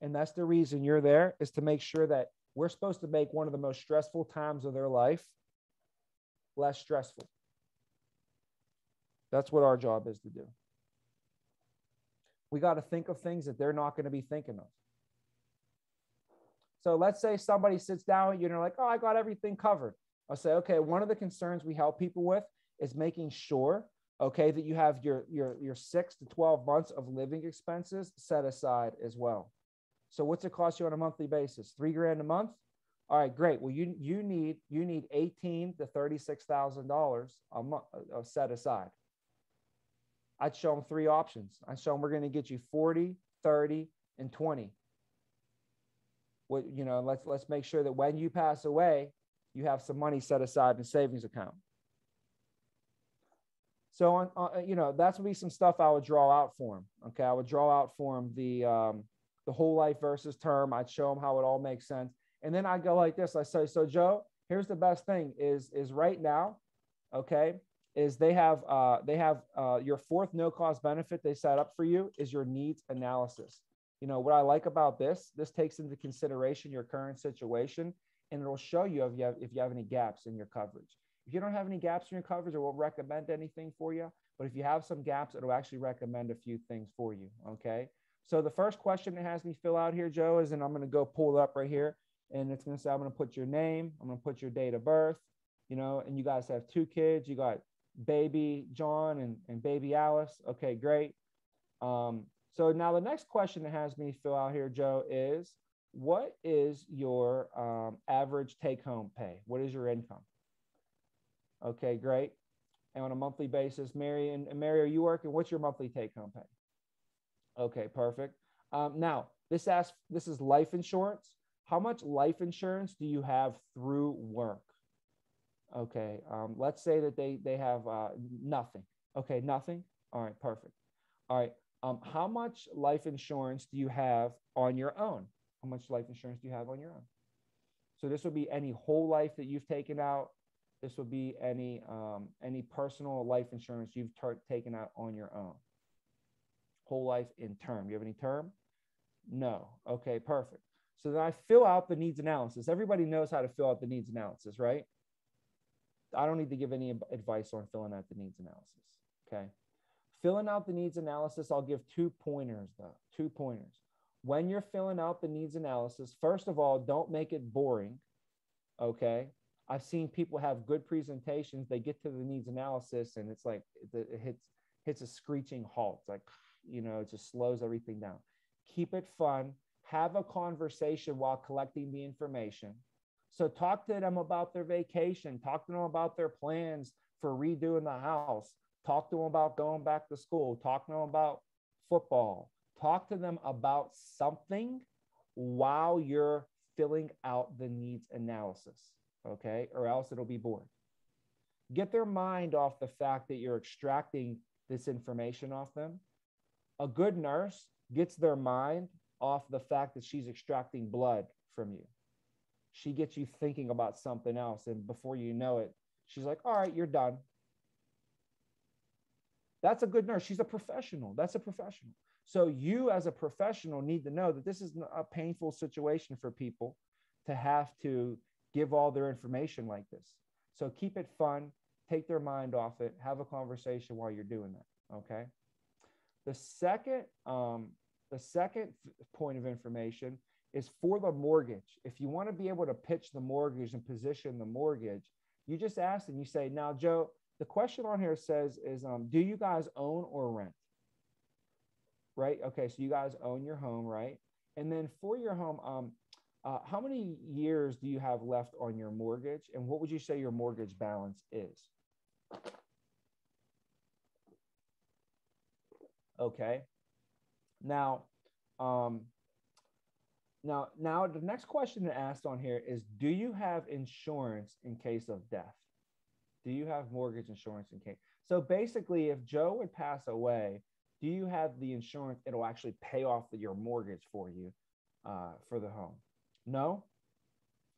And that's the reason you're there, is to make sure that we're supposed to make one of the most stressful times of their life less stressful. That's what our job is to do. We got to think of things that they're not going to be thinking of. So let's say somebody sits down with you and they're like, oh, I got everything covered. I'll say, okay, one of the concerns we help people with is making sure, okay, that you have your 6 to 12 months of living expenses set aside as well. So what's it cost you on a monthly basis? $3,000 a month? All right, great. Well, you need $18,000 to $36,000 a month set aside. I'd show them 3 options. I'd show them we're going to get you 40, 30, and 20. What, you know, let's make sure that when you pass away, you have some money set aside in a savings account. So you know, that's would be some stuff I would draw out for them. Okay, I would draw out for them the whole life versus term. I'd show them how it all makes sense, and then I go like this. I say, so Joe, here's the best thing: is right now, okay, is they have your 4th no cost benefit they set up for you is your needs analysis. You know what I like about this takes into consideration your current situation, and it'll show you if you have any gaps in your coverage. If you don't have any gaps in your coverage, it won't recommend anything for you. But if you have some gaps, it'll actually recommend a few things for you. Okay. So the first question it has me fill out here, Joe, is, and I'm going to go pull it up right here. And it's going to say, I'm going to put your name. I'm going to put your date of birth, you know, and you guys have 2 kids. You got baby John and baby Alice. Okay, great. So now the next question that has me fill out here, Joe, is what is your average take-home pay? What is your income? Okay, great. And on a monthly basis, Mary, and Mary, are you working? What's your monthly take-home pay? Okay, perfect. Now, this is life insurance. How much life insurance do you have through work? Okay, let's say that they have nothing. Okay, nothing. All right, perfect. All right. How much life insurance do you have on your own? How much life insurance do you have on your own? So this would be any whole life that you've taken out. This would be any personal life insurance you've taken out on your own. Whole life in term. You have any term? No. Okay, perfect. So then I fill out the needs analysis. Everybody knows how to fill out the needs analysis, right? I don't need to give any advice on filling out the needs analysis. Okay. Filling out the needs analysis, I'll give 2 pointers though. 2 pointers. When you're filling out the needs analysis, first of all, don't make it boring. Okay. I've seen people have good presentations. They get to the needs analysis and it's like it hits a screeching halt. It's like, you know, it just slows everything down. Keep it fun. Have a conversation while collecting the information. So talk to them about their vacation. Talk to them about their plans for redoing the house. Talk to them about going back to school. Talk to them about football. Talk to them about something while you're filling out the needs analysis, okay? Or else it'll be boring. Get their mind off the fact that you're extracting this information off them. A good nurse gets their mind off the fact that she's extracting blood from you. She gets you thinking about something else, and before you know it, she's like, all right, you're done. That's a good nurse. She's a professional. That's a professional. So you as a professional need to know that this is a painful situation for people to have to give all their information like this. So keep it fun. take their mind off it, have a conversation while you're doing that. Okay. The second point of information is for the mortgage. If you want to be able to pitch the mortgage and position the mortgage, you just ask them, you say, now, Joe, the question on here says is, do you guys own or rent? Right? Okay, so you guys own your home, right? And then for your home, how many years do you have left on your mortgage? And what would you say your mortgage balance is? Okay. Now, now the next question to ask on here is, do you have insurance in case of death? Do you have mortgage insurance in case? So basically, if Joe would pass away, do you have the insurance? It'll actually pay off your mortgage for you for the home. No?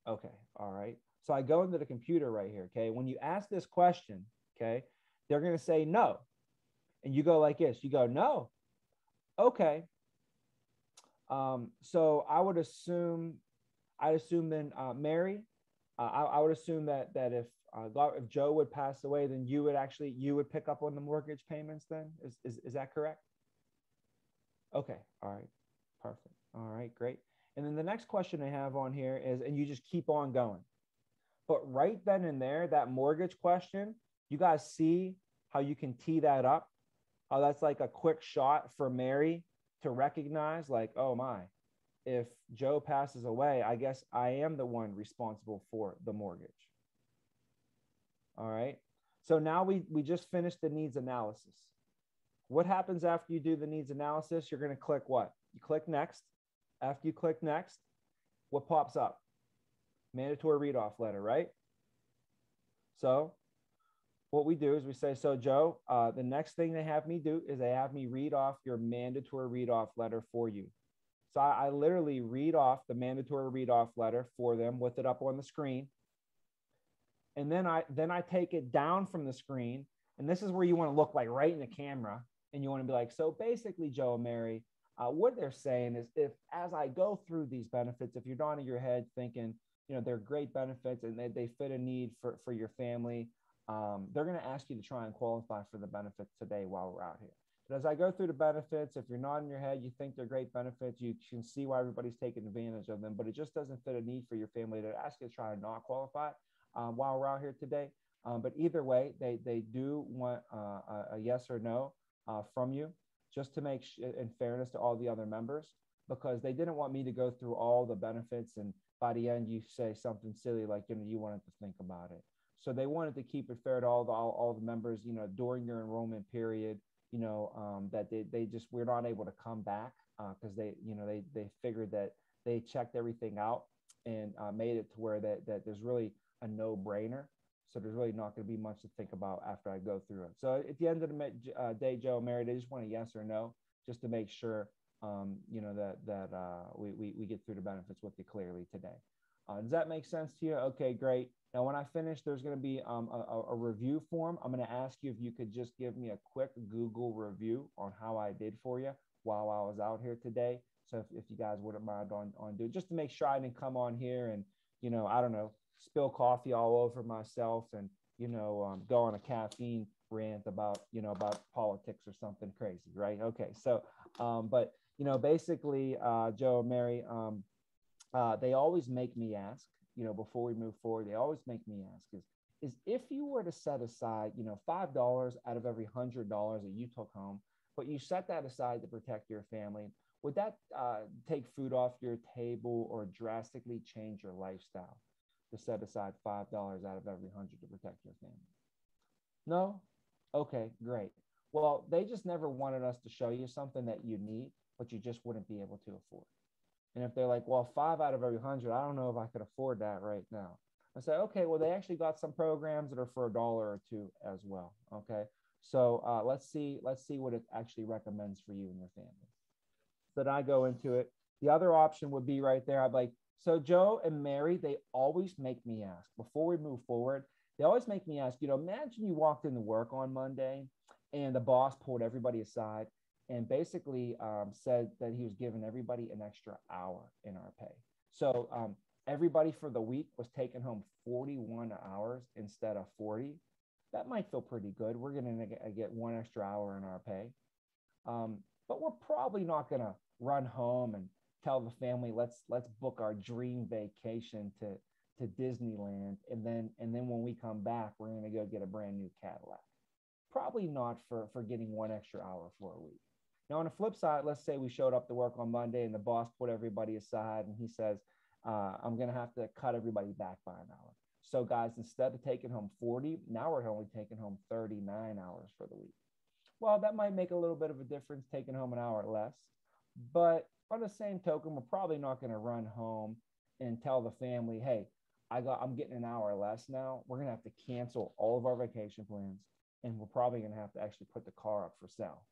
Okay. All right. So I go into the computer right here. Okay. When you ask this question, okay, they're going to say no. And you go like this. You go, no. Okay. So I would assume, then, Mary, I would assume that if Joe would pass away, then you would pick up on the mortgage payments then? Is that correct? Okay. All right. Perfect. All right, great. And then the next question I have on here is, and you just keep on going. But right then and there, that mortgage question, you guys see how you can tee that up? How that's like a quick shot for Mary to recognize, like, oh my, if Joe passes away, I guess I am the one responsible for the mortgage. All right. So now we just finished the needs analysis. What happens after you do the needs analysis? You're going to click what? You click next. After you click next, what pops up? Mandatory read-off letter, right? So what we do is we say, so Joe, the next thing they have me do is they have me read off your mandatory read-off letter for you. So I literally read off the mandatory read-off letter for them with it up on the screen. And then I take it down from the screen. And this is where you want to look like right in the camera. And you want to be like, so basically, Joe and Mary, what they're saying is, if as I go through these benefits, if you're nodding your head thinking, you know, they're great benefits and they fit a need for your family, they're going to ask you to try and qualify for the benefits today while we're out here. But as I go through the benefits, if you're nodding your head, you think they're great benefits, you can see why everybody's taking advantage of them, but it just doesn't fit a need for your family, to ask you to try and not qualify while we're out here today. But either way, they do want a yes or no from you, just to make in fairness to all the other members, because they didn't want me to go through all the benefits and by the end you say something silly like, you know, you wanted to think about it. So they wanted to keep it fair to all the members, you know, during your enrollment period, you know, that they just, we're not able to come back because they figured that they checked everything out and made it to where that there's really a no-brainer. So there's really not going to be much to think about after I go through it. So at the end of the day, Joe and Mary, they just want a yes or no, just to make sure, you know, that we get through the benefits with you clearly today. Does that make sense to you? Okay, great. Now, when I finish, there's going to be a review form. I'm going to ask you if you could just give me a quick Google review on how I did for you while I was out here today. So if you guys wouldn't mind on doing, just to make sure I didn't come on here and, you know, I don't know, spill coffee all over myself and, you know, go on a caffeine rant about, you know, about politics or something crazy, right? Okay. So, but, you know, basically, Joe and Mary, they always make me ask, you know, before we move forward, they always make me ask is if you were to set aside, you know, $5 out of every $100 that you took home, but you set that aside to protect your family, would that take food off your table or drastically change your lifestyle to set aside $5 out of every 100 to protect your family? No? Okay, great. Well, they just never wanted us to show you something that you need, but you just wouldn't be able to afford. And if they're like, well, 5 out of every 100, I don't know if I could afford that right now. I say, okay, well, they actually got some programs that are for $1 or $2 as well. Okay. So let's see what it actually recommends for you and your family. So then I go into it. The other option would be right there. I'd like, so Joe and Mary, they always make me ask, before we move forward, they always make me ask, you know, imagine you walked into work on Monday and the boss pulled everybody aside and basically said that he was giving everybody an extra hour in our pay. So everybody for the week was taking home 41 hours instead of 40. That might feel pretty good. We're going to get 1 extra hour in our pay. But we're probably not going to run home and tell the family, let's book our dream vacation to Disneyland. And then when we come back, we're going to go get a brand new Cadillac. Probably not for getting 1 extra hour for a week. Now, on the flip side, let's say we showed up to work on Monday and the boss put everybody aside and he says, I'm going to have to cut everybody back by an hour. So guys, instead of taking home 40, now we're only taking home 39 hours for the week. Well, that might make a little bit of a difference taking home an hour less. But on the same token, we're probably not going to run home and tell the family, hey, I'm getting an hour less now. We're going to have to cancel all of our vacation plans. And we're probably going to have to actually put the car up for sale.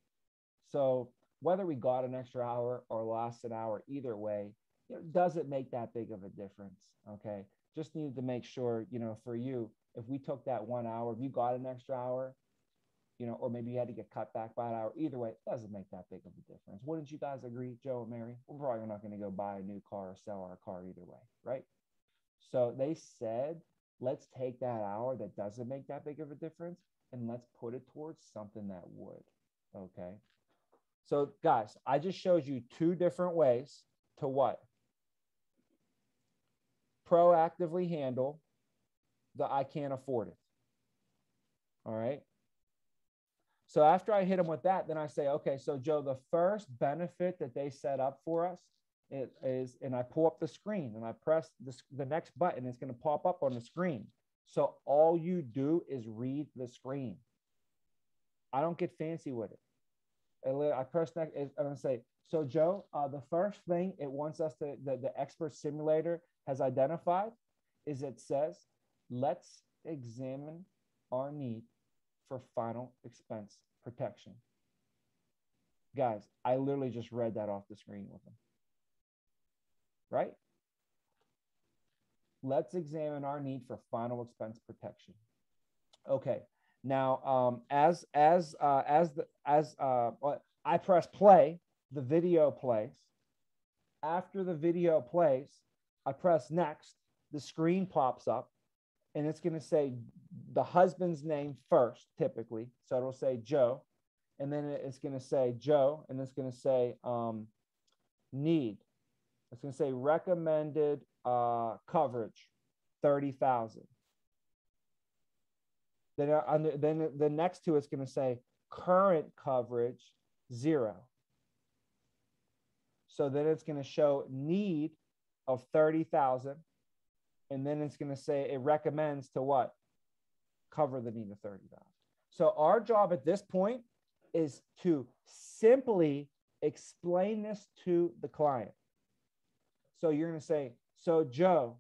So whether we got an extra hour or lost an hour, either way, doesn't make that big of a difference. Okay. Just needed to make sure, for you, if we took that 1 hour, if you got an extra hour, or maybe you had to get cut back by an hour, either way, it doesn't make that big of a difference. Wouldn't you guys agree, Joe and Mary? We're probably not going to go buy a new car or sell our car either way, right? So they said, let's take that hour that doesn't make that big of a difference and let's put it towards something that would, okay? So guys, I just showed you 2 different ways to what? Proactively handle the I can't afford it. All right. So after I hit them with that, then I say, okay, so Joe, the first benefit that they set up for us is, and I pull up the screen and I press the next button, it's going to pop up on the screen. So all you do is read the screen. I don't get fancy with it. I press next, I'm going to say, so Joe, the first thing it wants us to, the expert simulator has identified is it says, let's examine our need for final expense protection. Guys, I literally just read that off the screen with them. Right? Let's examine our need for final expense protection. Okay. Now, as I press play, the video plays. After the video plays, I press next, the screen pops up, and it's going to say the husband's name first, typically. So it'll say Joe, and then it's going to say Joe, and it's going to say need. It's going to say recommended coverage, 30,000. Then the next to it's going to say current coverage, 0. So then it's going to show need of 30,000. And then it's going to say it recommends to what? Cover the need of 30,000. So our job at this point is to simply explain this to the client. So you're going to say, so Joe,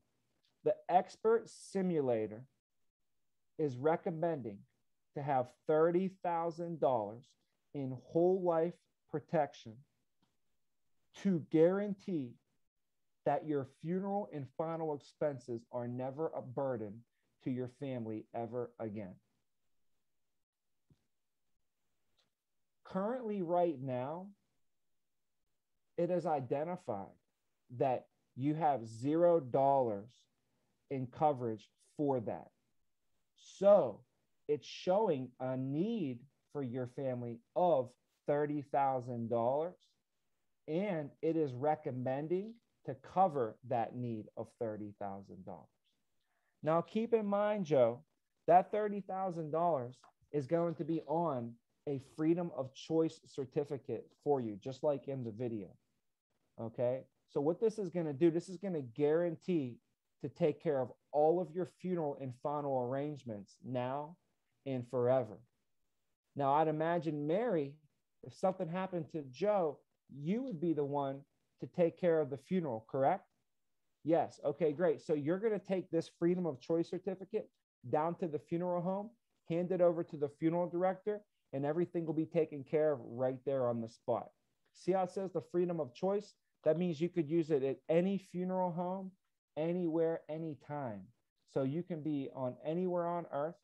the expert simulator is recommending to have $30,000 in whole life protection to guarantee that your funeral and final expenses are never a burden to your family ever again. Currently, right now, it is identified that you have $0 in coverage for that. So it's showing a need for your family of $30,000, and it is recommending to cover that need of $30,000. Now, keep in mind, Joe, that $30,000 is going to be on a freedom of choice certificate for you, just like in the video. Okay. So what this is going to do, this is going to guarantee to take care of all of your funeral and final arrangements now and forever. Now, I'd imagine, Mary, if something happened to Joe, you would be the one to take care of the funeral, correct? Yes. Okay, great. So you're going to take this freedom of choice certificate down to the funeral home, hand it over to the funeral director, and everything will be taken care of right there on the spot. See how it says the freedom of choice? That means you could use it at any funeral home, anywhere, anytime. So you can be on anywhere on earth,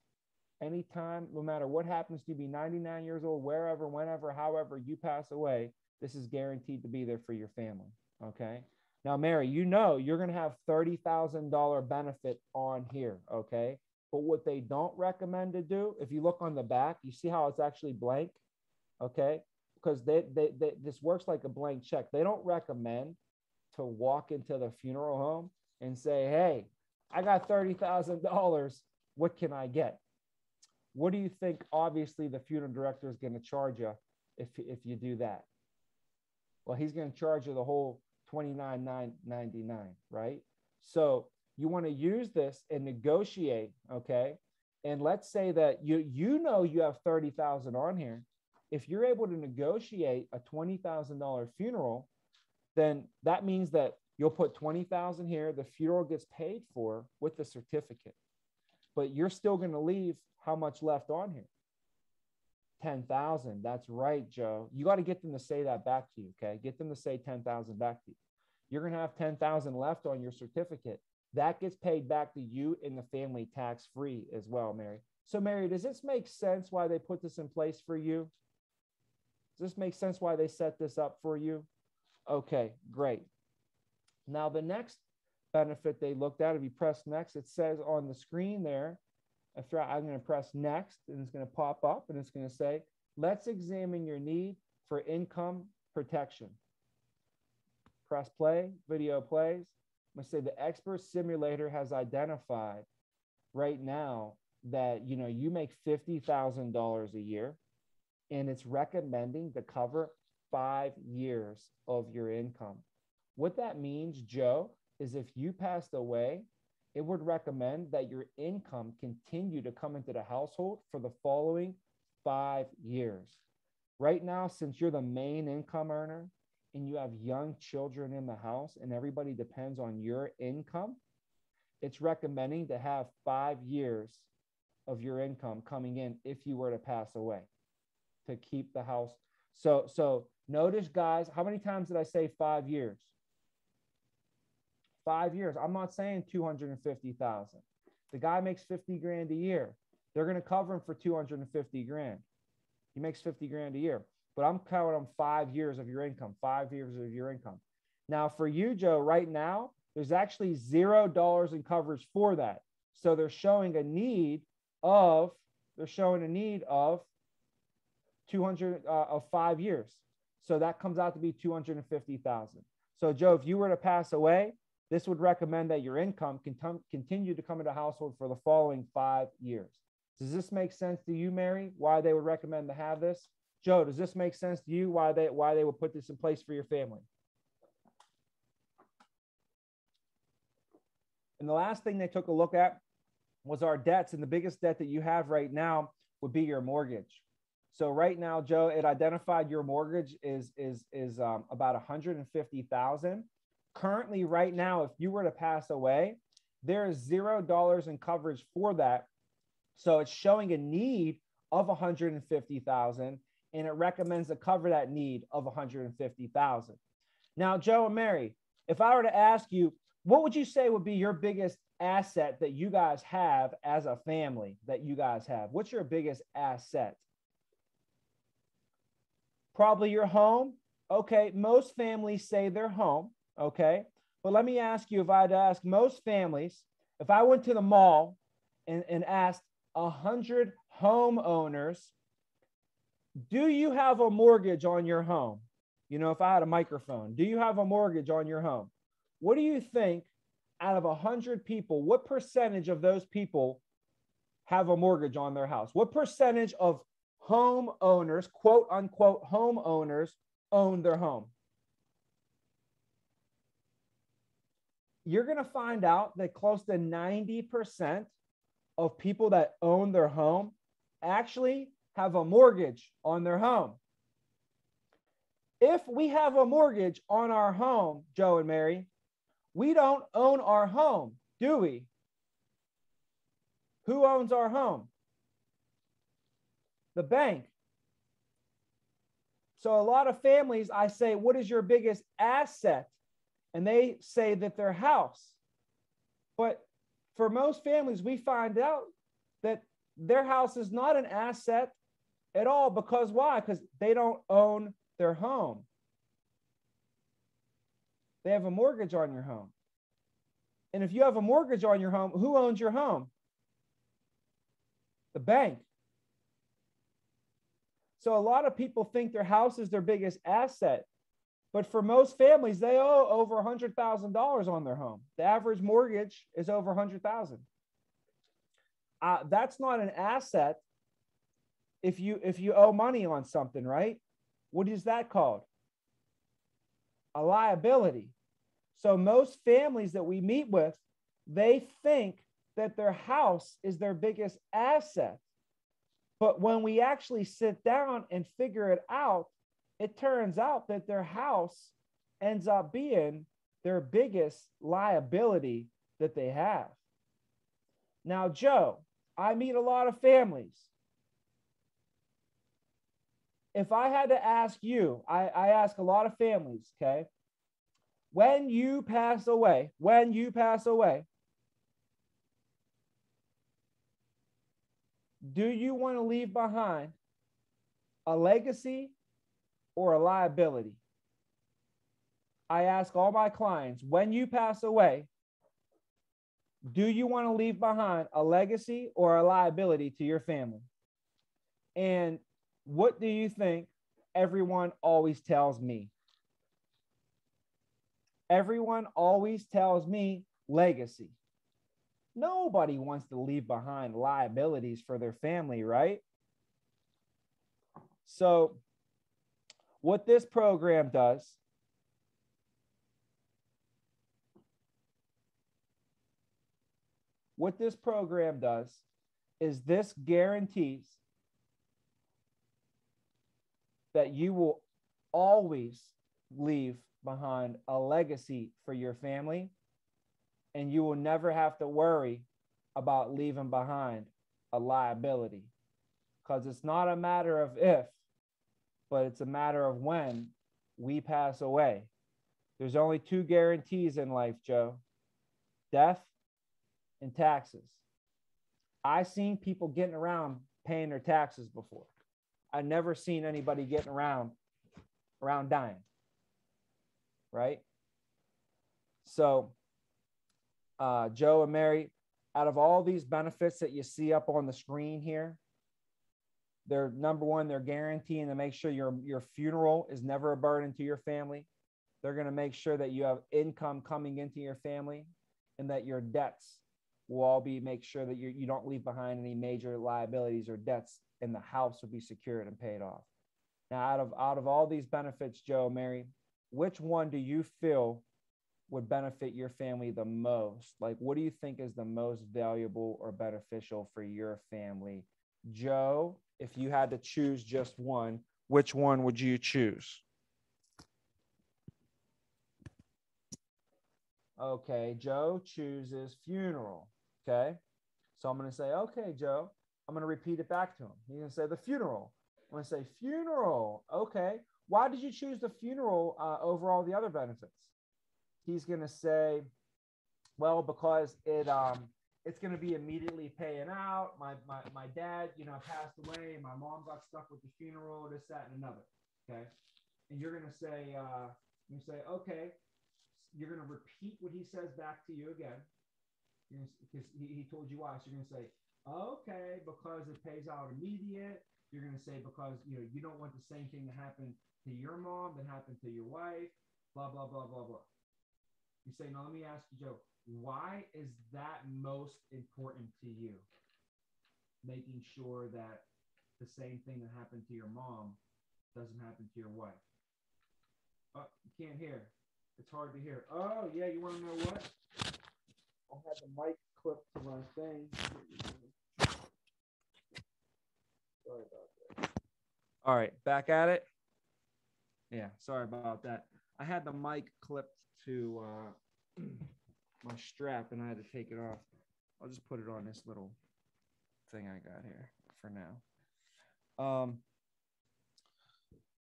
anytime, no matter what happens to you, be 99 years old, wherever, whenever, however you pass away, this is guaranteed to be there for your family, okay? Now, Mary, you know you're going to have $30,000 benefit on here, okay? But what they don't recommend to do, if you look on the back, you see how it's actually blank, okay? Because this works like a blank check. They don't recommend to walk into the funeral home and say, hey, I got $30,000. What can I get? What do you think? Obviously, the funeral director is going to charge you if you do that. Well, he's going to charge you the whole $29,999, right? So you want to use this and negotiate, okay? And let's say that you know you have 30,000 on here. If you're able to negotiate a $20,000 funeral, then that means that you'll put 20,000 here. The funeral gets paid for with the certificate, but you're still going to leave how much left on here? 10,000. That's right, Joe. You got to get them to say that back to you. Okay. Get them to say 10,000 back to you. You're going to have 10,000 left on your certificate. That gets paid back to you in the family tax free as well, Mary. So Mary, does this make sense why they put this in place for you? Does this make sense why they set this up for you? Okay, great. Now the next benefit they looked at, if you press next, it says on the screen there, I'm going to press next and it's going to pop up and it's going to say, let's examine your need for income protection. Press play, video plays. I'm going to say the expert simulator has identified right now that, you know, you make $50,000 a year and it's recommending to cover 5 years of your income. What that means, Joe, is if you passed away, it would recommend that your income continue to come into the household for the following 5 years. Right now, since you're the main income earner and you have young children in the house and everybody depends on your income, it's recommending to have 5 years of your income coming in if you were to pass away to keep the house. So notice, guys, how many times did I say 5 years? 5 years. I'm not saying 250,000. The guy makes 50 grand a year. They're going to cover him for 250 grand. He makes 50 grand a year, but I'm counting on 5 years of your income, 5 years of your income. Now for you, Joe, right now, there's actually $0 in coverage for that. So they're showing a need of 5 years. So that comes out to be 250,000. So Joe, if you were to pass away, this would recommend that your income can continue to come into the household for the following 5 years. Does this make sense to you, Mary, why they would recommend to have this? Joe, does this make sense to you, why they would put this in place for your family? And the last thing they took a look at was our debts. And the biggest debt that you have right now would be your mortgage. So right now, Joe, it identified your mortgage is about 150,000. Currently, right now, if you were to pass away, there is $0 in coverage for that. So it's showing a need of 150,000, and it recommends to cover that need of 150,000. Now, Joe and Mary, if I were to ask you, what would you say would be your biggest asset that you guys have as a family that you guys have? What's your biggest asset? Probably your home. Okay, most families say their home. Okay, but let me ask you, if I had to ask most families, if I went to the mall and asked 100 homeowners, do you have a mortgage on your home? You know, if I had a microphone, do you have a mortgage on your home? What do you think out of 100 people, what percentage of those people have a mortgage on their house? What percentage of homeowners, quote unquote homeowners, own their home? You're going to find out that close to 90% of people that own their home actually have a mortgage on their home. If we have a mortgage on our home, Joe and Mary, we don't own our home, do we? Who owns our home? The bank. So a lot of families, I say, what is your biggest asset? And they say that their house. But for most families, we find out that their house is not an asset at all. Because why? Because they don't own their home. They have a mortgage on your home. And if you have a mortgage on your home, who owns your home? The bank. So a lot of people think their house is their biggest asset. But for most families, they owe over $100,000 on their home. The average mortgage is over $100,000. That's not an asset if you owe money on something, right? What is that called? A liability. So most families that we meet with, they think that their house is their biggest asset. But when we actually sit down and figure it out, it turns out that their house ends up being their biggest liability that they have. Now, Joe, I meet a lot of families. If I had to ask you, I ask a lot of families, okay? When you pass away, do you want to leave behind a legacy or a liability? I ask all my clients, when you pass away, do you want to leave behind a legacy or a liability to your family? And what do you think everyone always tells me? Everyone always tells me legacy. Nobody wants to leave behind liabilities for their family, right? So what this program does is this guarantees that you will always leave behind a legacy for your family, and you will never have to worry about leaving behind a liability, because it's not a matter of if, but it's a matter of when we pass away. There's only two guarantees in life, Joe: death and taxes. I've seen people getting around paying their taxes before. I've never seen anybody getting around dying, right? So, Joe and Mary, out of all these benefits that you see up on the screen here, they're number one, they're guaranteeing to make sure your funeral is never a burden to your family. They're going to make sure that you have income coming into your family, and that your debts will all be, make sure that you don't leave behind any major liabilities or debts, and the house will be secured and paid off. Now, out of all these benefits, Joe, Mary, which one do you feel would benefit your family the most? Like, what do you think is the most valuable or beneficial for your family? Joe, if you had to choose just one, which one would you choose? Okay, Joe chooses funeral. Okay, so I'm going to say, okay, Joe, I'm going to repeat it back to him. He's going to say the funeral. I'm going to say funeral. Okay, why did you choose the funeral over all the other benefits? He's going to say, well, because it's going to be immediately paying out. My dad, passed away. My mom got stuck with the funeral, this, that, and another. Okay, and you're going to say, okay. You're going to repeat what he says back to you again, because he told you why. So you're going to say, okay, because it pays out immediate. You're going to say, because you don't want the same thing to happen to your mom that happened to your wife, blah, blah, blah, blah, blah. You say, now let me ask you, Joe, why is that most important to you? Making sure that the same thing that happened to your mom doesn't happen to your wife. Oh, you can't hear. It's hard to hear. Oh, yeah, you want to know what? I had the mic clipped to my thing. Sorry about that. All right, back at it. Yeah, sorry about that. I had the mic clipped to my strap, and I had to take it off. I'll just put it on this little thing I got here for now.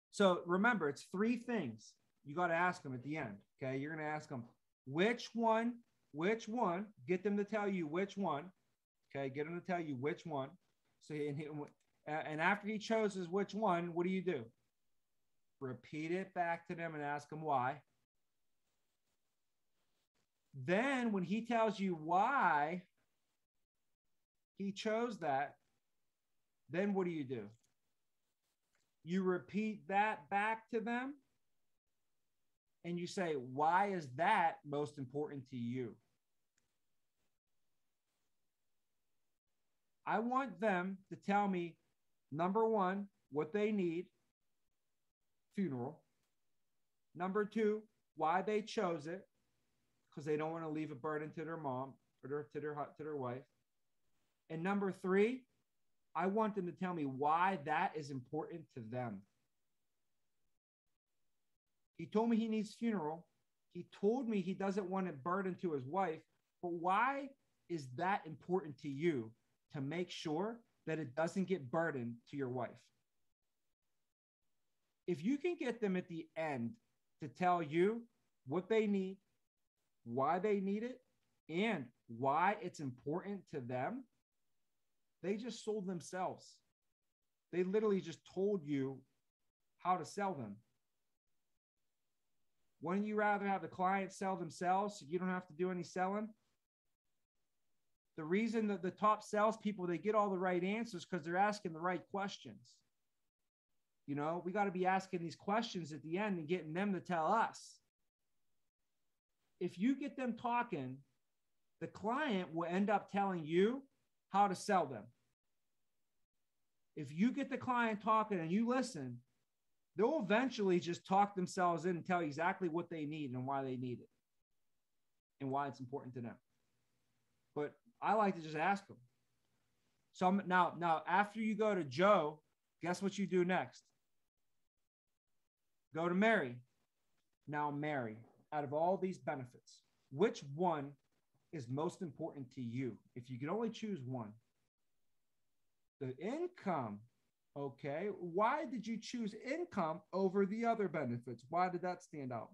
So remember, it's three things. You got to ask them at the end. Okay. You're going to ask them which one, get them to tell you which one. Okay. Get them to tell you which one. So, and after he chooses which one, what do? Repeat it back to them and ask them why. Then when he tells you why he chose that, Then what do? You repeat that back to them and you say, why is that most important to you? I want them to tell me, number one, what they need, funeral. Number two, why they chose it, because they don't want to leave a burden to their mom or to their wife. And number three, I want them to tell me why that is important to them. He told me he needs funeral. He told me he doesn't want a burden to his wife. But why is that important to you to make sure that it doesn't get burdened to your wife? If you can get them at the end to tell you what they need, why they need it, and why it's important to them, they just sold themselves. They literally just told you how to sell them. Wouldn't you rather have the client sell themselves so you don't have to do any selling? The reason that the top salespeople, they get all the right answers because they're asking the right questions. You know, we got to be asking these questions at the end and getting them to tell us. If you get them talking, the client will end up telling you how to sell them. If you get the client talking and you listen, they'll eventually just talk themselves in and tell you exactly what they need and why they need it and why it's important to them. But I like to just ask them. So now after you go to Joe, guess what you do next? Go to Mary. Now, Mary, out of all these benefits, which one is most important to you? If you could only choose one. The income. Okay. Why did you choose income over the other benefits? Why did that stand out?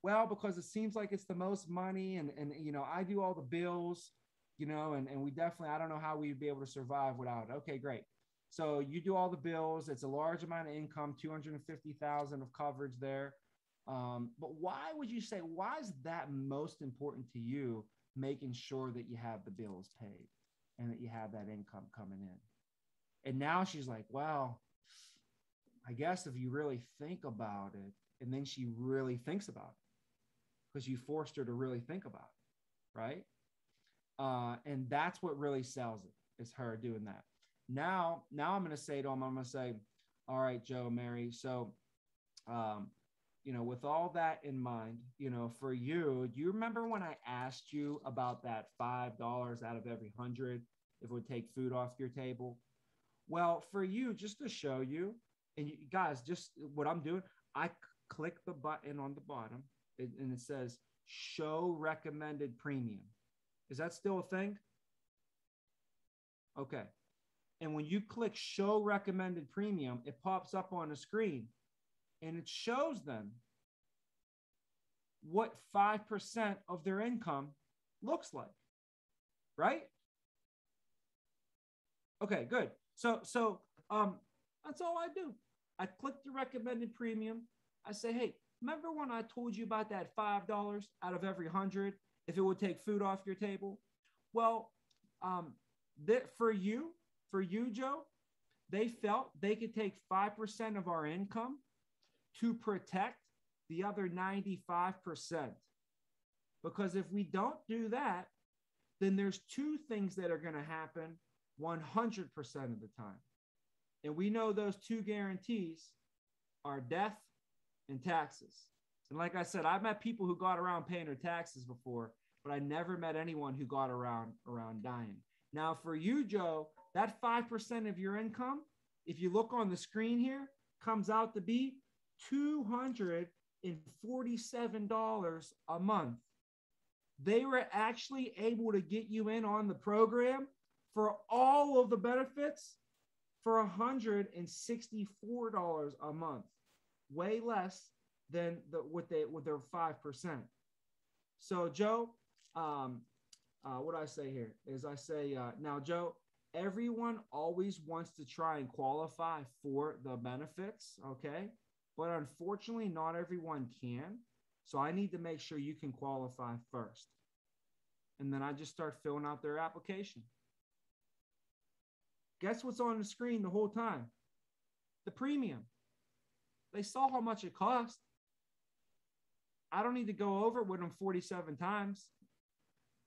Well, because it seems like it's the most money and you know, I do all the bills, you know, and we definitely, I don't know how we'd be able to survive without it. Okay, great. So you do all the bills. It's a large amount of income, 250,000 of coverage there. But why would you say, why is that most important to you, making sure that you have the bills paid and that you have that income coming in? And now she's like, well, I guess if you really think about it, and then she really thinks about it because you forced her to really think about it, right? And that's what really sells it, is her doing that. Now I'm going to say to him, I'm going to say, all right, Joe, Mary. So, you know, with all that in mind, you know, for you, do you remember when I asked you about that $5 out of every 100, if it would take food off your table? Well, for you, just to show you, and you guys, just what I'm doing, I click the button on the bottom and it says show recommended premium. Is that still a thing? Okay. And when you click show recommended premium, it pops up on the screen and it shows them what 5% of their income looks like, right? Okay, good. So that's all I do. I click the recommended premium. I say, hey, remember when I told you about that $5 out of every 100 if it would take food off your table? Well, for you, Joe, they felt they could take 5% of our income to protect the other 95%. Because if we don't do that, then there's two things that are going to happen 100% of the time. And we know those two guarantees are death and taxes. And like I said, I've met people who got around paying their taxes before, but I never met anyone who got around dying. Now, for you, Joe, that 5% of your income, if you look on the screen here, comes out to be $247 a month. They were actually able to get you in on the program for all of the benefits for $164 a month, way less than with their 5%. So, Joe, what I say here is I say, now, Joe, everyone always wants to try and qualify for the benefits, okay? But unfortunately, not everyone can. So I need to make sure you can qualify first. And then I just start filling out their application. Guess what's on the screen the whole time? The premium. They saw how much it cost. I don't need to go over it with them 47 times.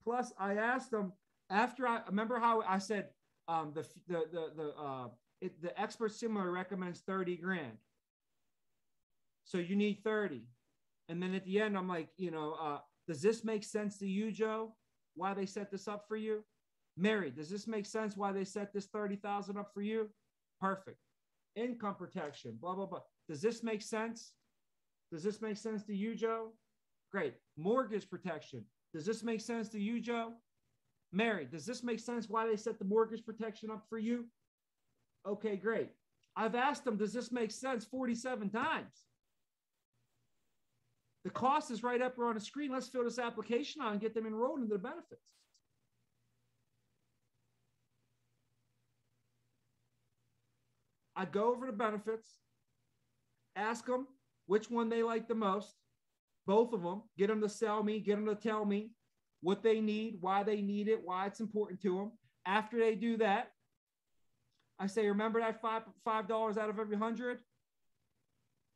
Plus, I asked them after I remember how I said the expert similar recommends 30 grand. So you need 30. And then at the end, I'm like, does this make sense to you, Joe? Why they set this up for you? Mary, does this make sense why they set this 30,000 up for you? Perfect. Income protection, blah, blah, blah. Does this make sense? Does this make sense to you, Joe? Great. Mortgage protection. Does this make sense to you, Joe? Mary, does this make sense why they set the mortgage protection up for you? Okay, great. I've asked them, does this make sense 47 times? The cost is right up here on the screen. Let's fill this application out and get them enrolled into the benefits. I go over the benefits, ask them which one they like the most, both of them, get them to sell me, get them to tell me what they need, why they need it, why it's important to them. After they do that, I say, remember that $5 out of every 100?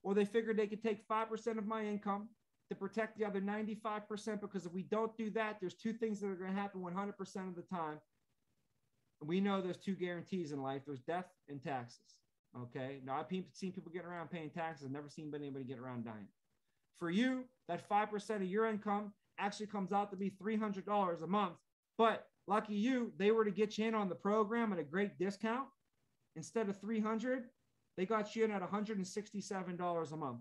Or they figured they could take 5% of my income to protect the other 95%, because if we don't do that, there's two things that are going to happen 100% of the time. We know there's two guarantees in life. There's death and taxes. Okay. Now I've seen people getting around paying taxes. I've never seen anybody get around dying. For you, that 5% of your income actually comes out to be $300 a month. But lucky you, they were to get you in on the program at a great discount. Instead of $300, they got you in at $167 a month.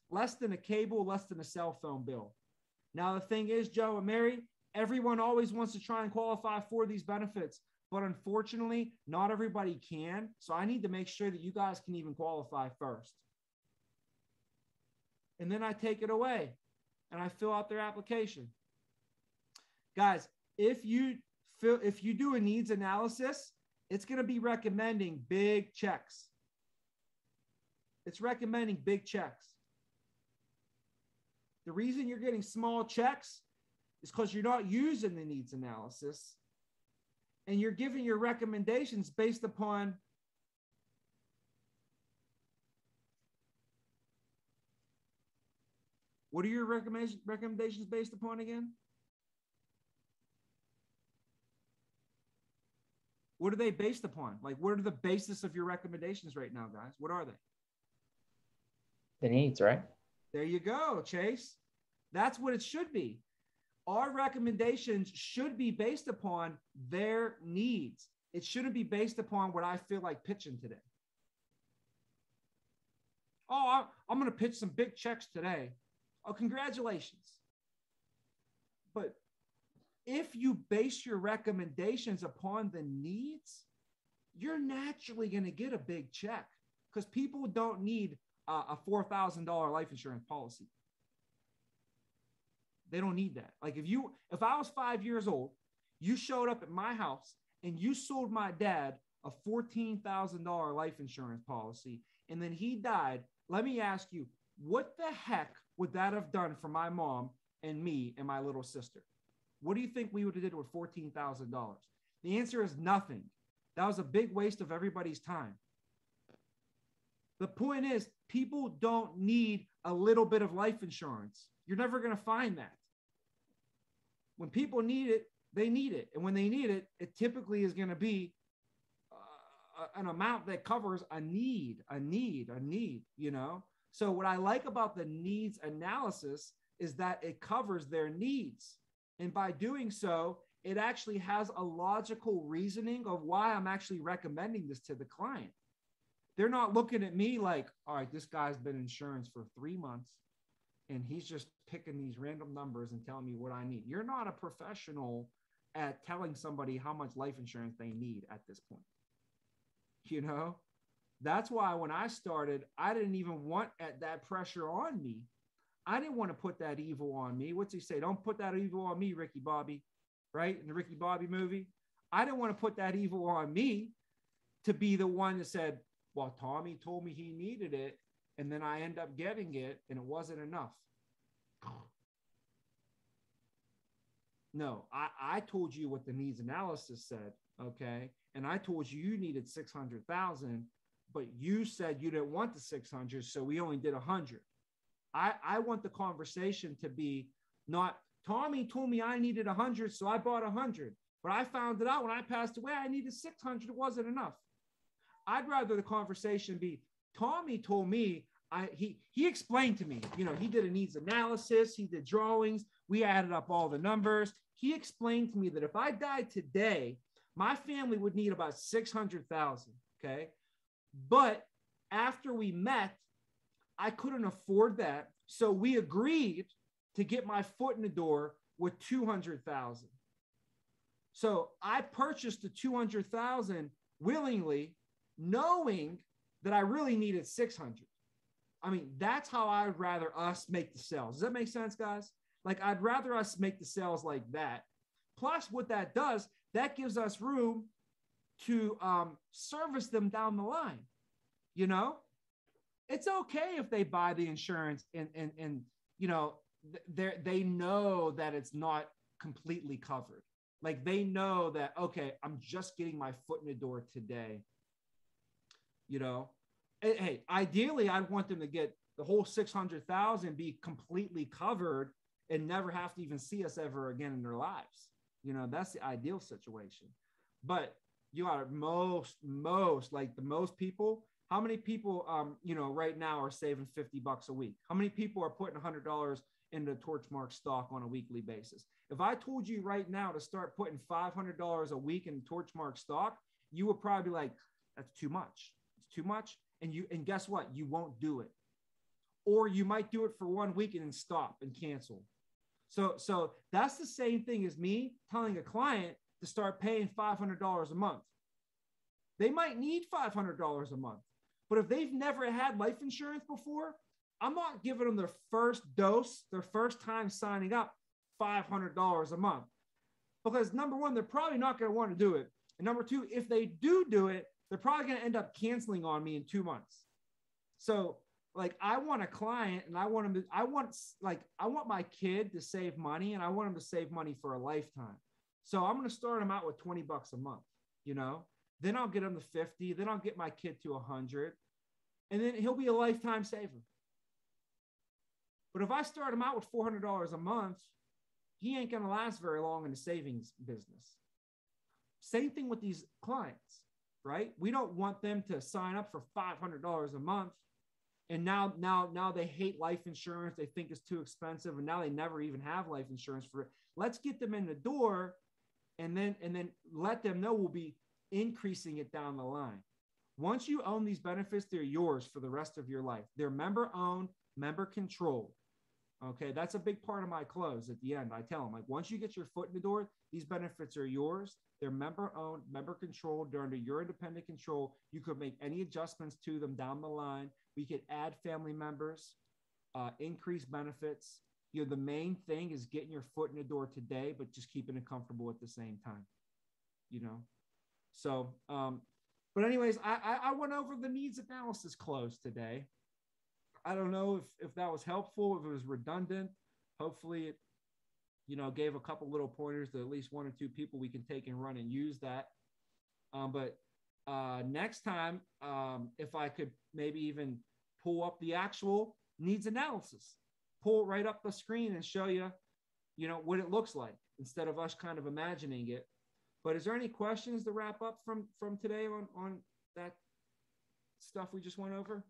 Less than a cable, less than a cell phone bill. Now, the thing is, Joe and Mary, everyone always wants to try and qualify for these benefits. But unfortunately, not everybody can. So I need to make sure that you guys can even qualify first. And then I take it away and I fill out their application. Guys, if you do a needs analysis, it's going to be recommending big checks. It's recommending big checks. The reason you're getting small checks is because you're not using the needs analysis and you're giving your recommendations based upon what are your recommendations based upon again? What are they based upon? Like, what are the basis of your recommendations right now, guys? What are they? The needs, right? There you go, Chase. That's what it should be. Our recommendations should be based upon their needs. It shouldn't be based upon what I feel like pitching today. Oh, I'm going to pitch some big checks today. Oh, congratulations. But if you base your recommendations upon the needs, you're naturally going to get a big check, because people don't need a $4,000 life insurance policy. They don't need that. Like if I was 5 years old, you showed up at my house and you sold my dad a $14,000 life insurance policy, and then he died. Let me ask you, what the heck would that have done for my mom and me and my little sister? What do you think we would have did with $14,000? The answer is nothing. That was a big waste of everybody's time. The point is, people don't need a little bit of life insurance. You're never going to find that. When people need it, they need it. And when they need it, it typically is going to be an amount that covers a need, you know? So what I like about the needs analysis is that it covers their needs. And by doing so, it actually has a logical reasoning of why I'm actually recommending this to the client. They're not looking at me like, all right, this guy's been in insurance for 3 months and he's just picking these random numbers and telling me what I need. You're not a professional at telling somebody how much life insurance they need at this point. You know, that's why when I started, I didn't even want that pressure on me. I didn't want to put that evil on me. What's he say? Don't put that evil on me, Ricky Bobby, right? In the Ricky Bobby movie. I didn't want to put that evil on me to be the one that said, well, Tommy told me he needed it, and then I end up getting it, and it wasn't enough. No, I told you what the needs analysis said, okay, and I told you you needed 600,000, but you said you didn't want the 600, so we only did 100. I want the conversation to be not Tommy told me I needed 100, so I bought 100, but I found it out when I passed away I needed 600. It wasn't enough. I'd rather the conversation be Tommy told me he explained to me, you know, he did a needs analysis, he did drawings, we added up all the numbers. He explained to me that if I died today, my family would need about 600,000. Okay. But after we met, I couldn't afford that. So we agreed to get my foot in the door with 200,000. So I purchased the 200,000 willingly, knowing that I really needed 600. I mean, that's how I'd rather us make the sales. Does that make sense, guys? Like, I'd rather us make the sales like that. Plus, what that does, that gives us room to service them down the line. You know, it's okay if they buy the insurance and you know, they know that it's not completely covered. Like, they know that, okay, I'm just getting my foot in the door today. You know, hey, ideally, I'd want them to get the whole 600,000 be completely covered and never have to even see us ever again in their lives. You know, that's the ideal situation. But you are most like the most people. How many people, you know, right now are saving $50 a week? How many people are putting $100 into Torchmark stock on a weekly basis? If I told you right now to start putting $500 a week in Torchmark stock, you would probably be like, that's too much. It's too much. And guess what? You won't do it. Or you might do it for 1 week and then stop and cancel. So that's the same thing as me telling a client to start paying $500 a month. They might need $500 a month, but if they've never had life insurance before, I'm not giving them their first dose, their first time signing up, $500 a month. Because number one, they're probably not going to want to do it. And number two, if they do it, they're probably going to end up canceling on me in 2 months. So like, I want a client and I want my kid to save money, and I want him to save money for a lifetime. So I'm going to start him out with $20 a month, you know, then I'll get him to 50. Then I'll get my kid to 100, and then he'll be a lifetime saver. But if I start him out with $400 a month, he ain't going to last very long in the savings business. Same thing with these clients, right? We don't want them to sign up for $500 a month. And now they hate life insurance. They think it's too expensive. And now they never even have life insurance for it. Let's get them in the door and then let them know we'll be increasing it down the line. Once you own these benefits, they're yours for the rest of your life. They're member owned, member controlled. Okay, that's a big part of my close at the end. I tell them, like, once you get your foot in the door, these benefits are yours. They're member owned, member controlled. They're under your independent control. You could make any adjustments to them down the line. We could add family members, increase benefits. You know, the main thing is getting your foot in the door today, but just keeping it comfortable at the same time, you know? So, but anyways, I went over the needs analysis close today. I don't know if that was helpful, if it was redundant. Hopefully it, you know, gave a couple little pointers to at least 1 or 2 people we can take and run and use that. But next time, if I could maybe even pull up the actual needs analysis, pull it right up the screen and show you, you know, what it looks like instead of us kind of imagining it. But is there any questions to wrap up from today on that stuff we just went over?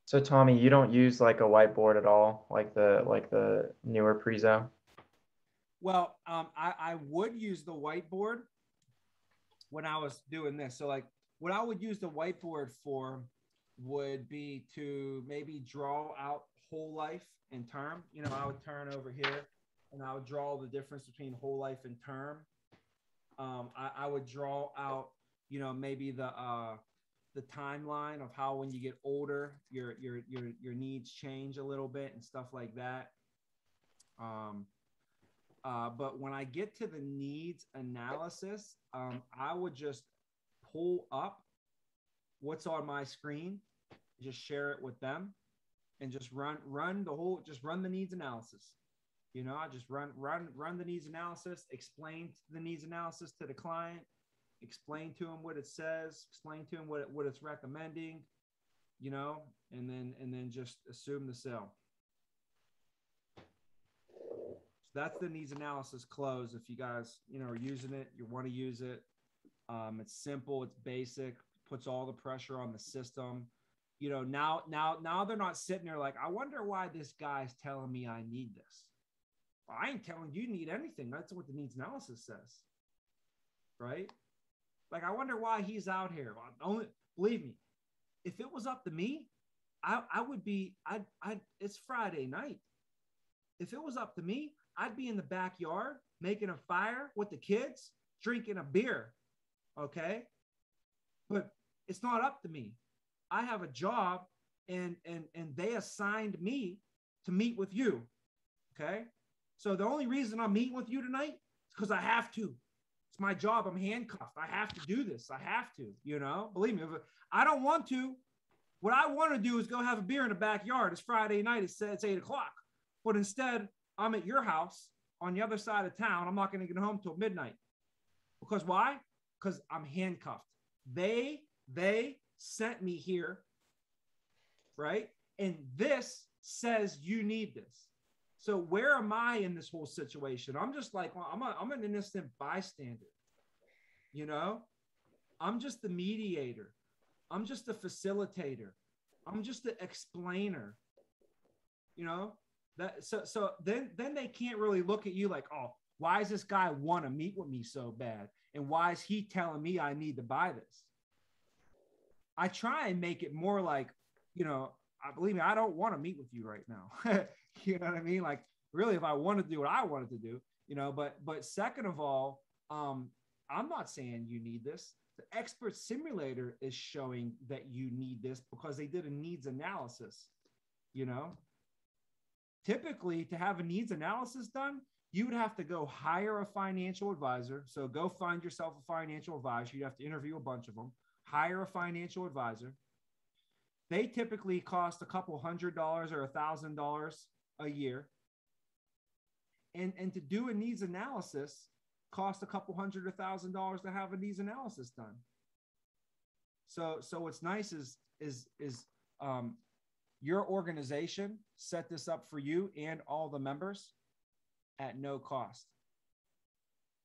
So Tommy, you don't use like a whiteboard at all, like the newer Prezo? Well, I would use the whiteboard when I was doing this. So like what I would use the whiteboard for would be to maybe draw out whole life and term. You know, I would turn over here and I would draw the difference between whole life and term. I would draw out, you know, maybe the timeline of how when you get older, your needs change a little bit and stuff like that. But when I get to the needs analysis, I would just pull up what's on my screen, just share it with them. and just run the needs analysis. You know, I just run the needs analysis, explain the needs analysis to the client, explain to him what it says, explain to him what it's recommending, you know, and then just assume the sale. So that's the needs analysis close. If you guys, you know, are using it, you want to use it. It's simple, it's basic, puts all the pressure on the system. You know, now they're not sitting there like, I wonder why this guy's telling me I need this. Well, I ain't telling you need anything. That's what the needs analysis says, right? Like, I wonder why he's out here. Only believe me, if it was up to me, I would be. It's Friday night. If it was up to me, I'd be in the backyard making a fire with the kids, drinking a beer. Okay, but it's not up to me. I have a job, and they assigned me to meet with you. Okay, so the only reason I'm meeting with you tonight is because I have to. It's my job. I'm handcuffed. I have to do this. I have to, you know, believe me. If I don't want to, what I want to do is go have a beer in the backyard. It's Friday night. It's 8 o'clock. But instead, I'm at your house on the other side of town. I'm not going to get home till midnight. Because why? Because I'm handcuffed. They sent me here, right? And this says you need this. So where am I in this whole situation? I'm just like, well, I'm an innocent bystander. You know, I'm just the mediator. I'm just the facilitator. I'm just the explainer. You know, that so then they can't really look at you like, oh, why does this guy want to meet with me so bad? And why is he telling me I need to buy this? I try and make it more like, you know, believe me, I don't want to meet with you right now. You know what I mean? Like, really, if I wanted to do what I wanted to do, you know, but second of all, I'm not saying you need this. The expert simulator is showing that you need this because they did a needs analysis. You know, typically to have a needs analysis done, you would have to go hire a financial advisor. So go find yourself a financial advisor. You have to interview a bunch of them, hire a financial advisor. They typically cost a couple $100 or $1,000 a year. And to do a needs analysis costs a couple $100 or $1,000 to have a needs analysis done. So what's nice is your organization set this up for you and all the members at no cost.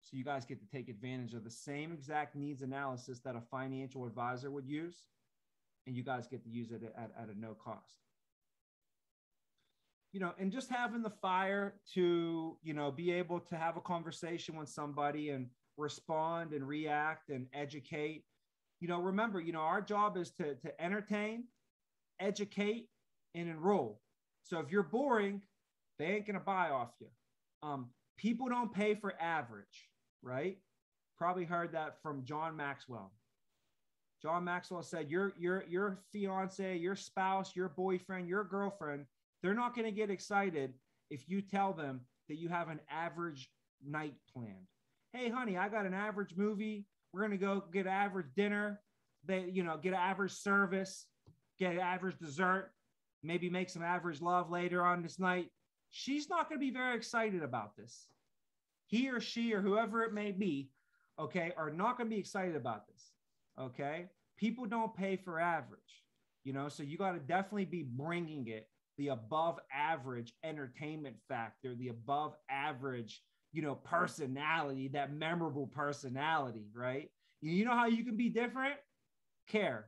So you guys get to take advantage of the same exact needs analysis that a financial advisor would use, and you guys get to use it at a no cost. You know, and just having the fire to, you know, be able to have a conversation with somebody and respond and react and educate. You know, remember, you know, our job is to entertain, educate, and enroll. So if you're boring, they ain't gonna buy off you. People don't pay for average, right? Probably heard that from John Maxwell. John Maxwell said, your fiance, your spouse, your boyfriend, your girlfriend, they're not going to get excited if you tell them that you have an average night planned. Hey, honey, I got an average movie. We're going to go get average dinner. They, you know, get an average service, get an average dessert, maybe make some average love later on this night. She's not going to be very excited about this. He or she or whoever it may be, okay, are not going to be excited about this. Okay, people don't pay for average, you know, so you got to definitely be bringing it the above average entertainment factor, the above average, you know, personality, that memorable personality, right? You know how you can be different? Care.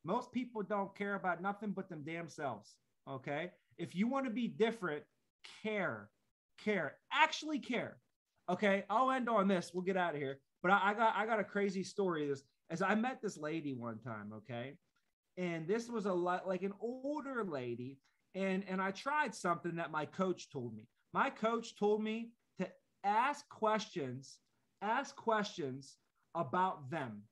Most people don't care about nothing but them damn selves. Okay, if you want to be different, care, actually care. Okay, I'll end on this. We'll get out of here. But I got a crazy story. As I met this lady one time, okay? And this was a lot like an older lady. And I tried something that my coach told me. My coach told me to ask questions about them.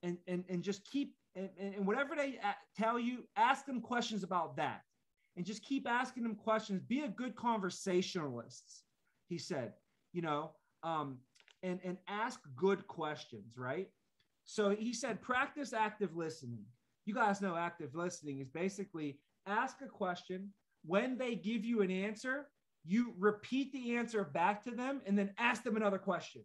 And just keep, and whatever they tell you, ask them questions about that. And just keep asking them questions. Be a good conversationalist, he said, you know, and ask good questions, right? So he said, practice active listening. You guys know active listening is basically ask a question when they give you an answer, you repeat the answer back to them and then ask them another question.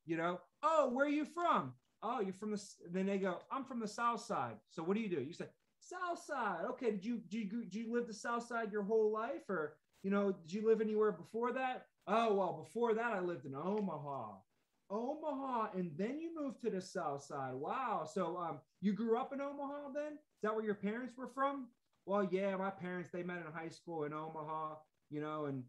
You know, oh, where are you from? Oh, you're from the, then they go, I'm from the South Side. So what do? You say, South Side. Okay. Did you live the South Side your whole life? Or, you know, did you live anywhere before that? Oh, well, before that, I lived in Omaha. And then you moved to the South Side. Wow. So you grew up in Omaha then? Is that where your parents were from? Well, yeah, my parents, they met in high school in Omaha, you know, and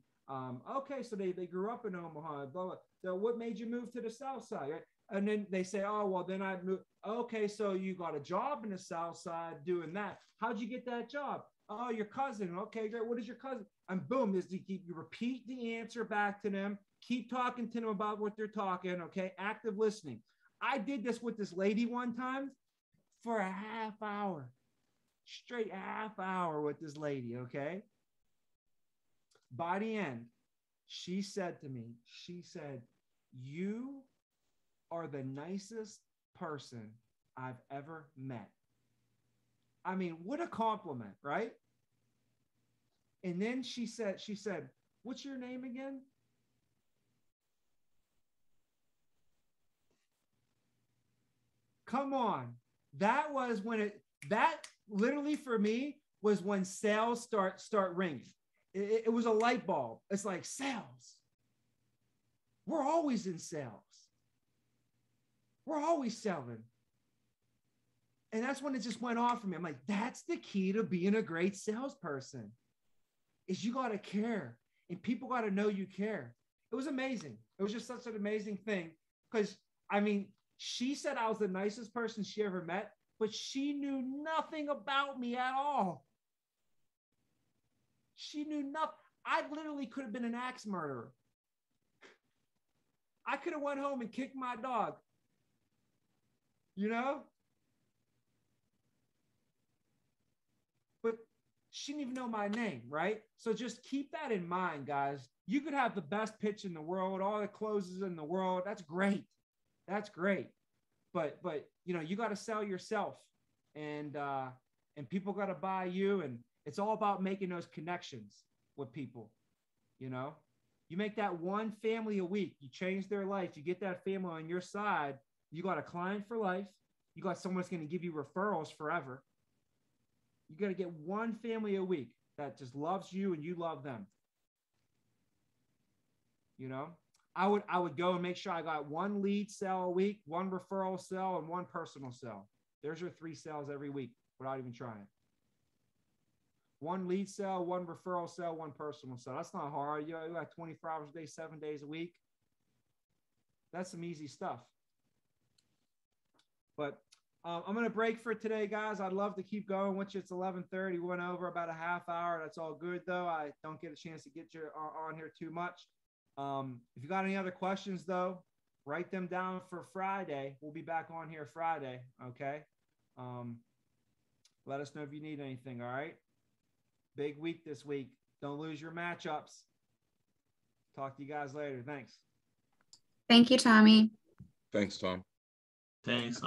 okay, so they grew up in Omaha, blah, blah. So what made you move to the South Side? Right? And then they say, oh, well, then I moved. Okay, so you got a job in the South Side doing that. How'd you get that job? Oh, your cousin. Okay, great. What is your cousin? And boom, you repeat the answer back to them. Keep talking to them about what they're talking. Okay, active listening. I did this with this lady one time for a half hour, straight half hour with this lady. Okay. By the end, she said to me, she said, you are the nicest person I've ever met. I mean, what a compliment, right? And then she said, what's your name again? Come on. That was when that literally for me was when sales start ringing. It was a light bulb. It's like sales. We're always in sales. We're always selling. And that's when it just went off for me. I'm like, that's the key to being a great salesperson, is you got to care and people got to know you care. It was amazing. It was just such an amazing thing because, I mean, she said I was the nicest person she ever met, but she knew nothing about me at all. She knew nothing. I literally could have been an axe murderer. I could have went home and kicked my dog. You know? But she didn't even know my name, right? So just keep that in mind, guys. You could have the best pitch in the world, all the closes in the world. That's great. That's great. But you know, you got to sell yourself, and people got to buy you, and it's all about making those connections with people. You know, you make that one family a week, you change their life, you get that family on your side, you got a client for life, you got someone that's going to give you referrals forever. You got to get one family a week that just loves you and you love them. You know, I would go and make sure I got one lead sale a week, one referral sale, and one personal sale. There's your 3 sales every week without even trying. One lead sale, one referral sale, one personal sale. That's not hard. You got 24 hours a day, 7 days a week. That's some easy stuff. But I'm going to break for today, guys. I'd love to keep going. Once it's 11:30, we went over about a half hour. That's all good, though. I don't get a chance to get you on here too much. If you got any other questions, though, write them down for Friday. We'll be back on here Friday, okay? Let us know if you need anything, all right? Big week this week. Don't lose your matchups. Talk to you guys later. Thanks. Thank you, Tommy. Thanks, Tom. Thanks,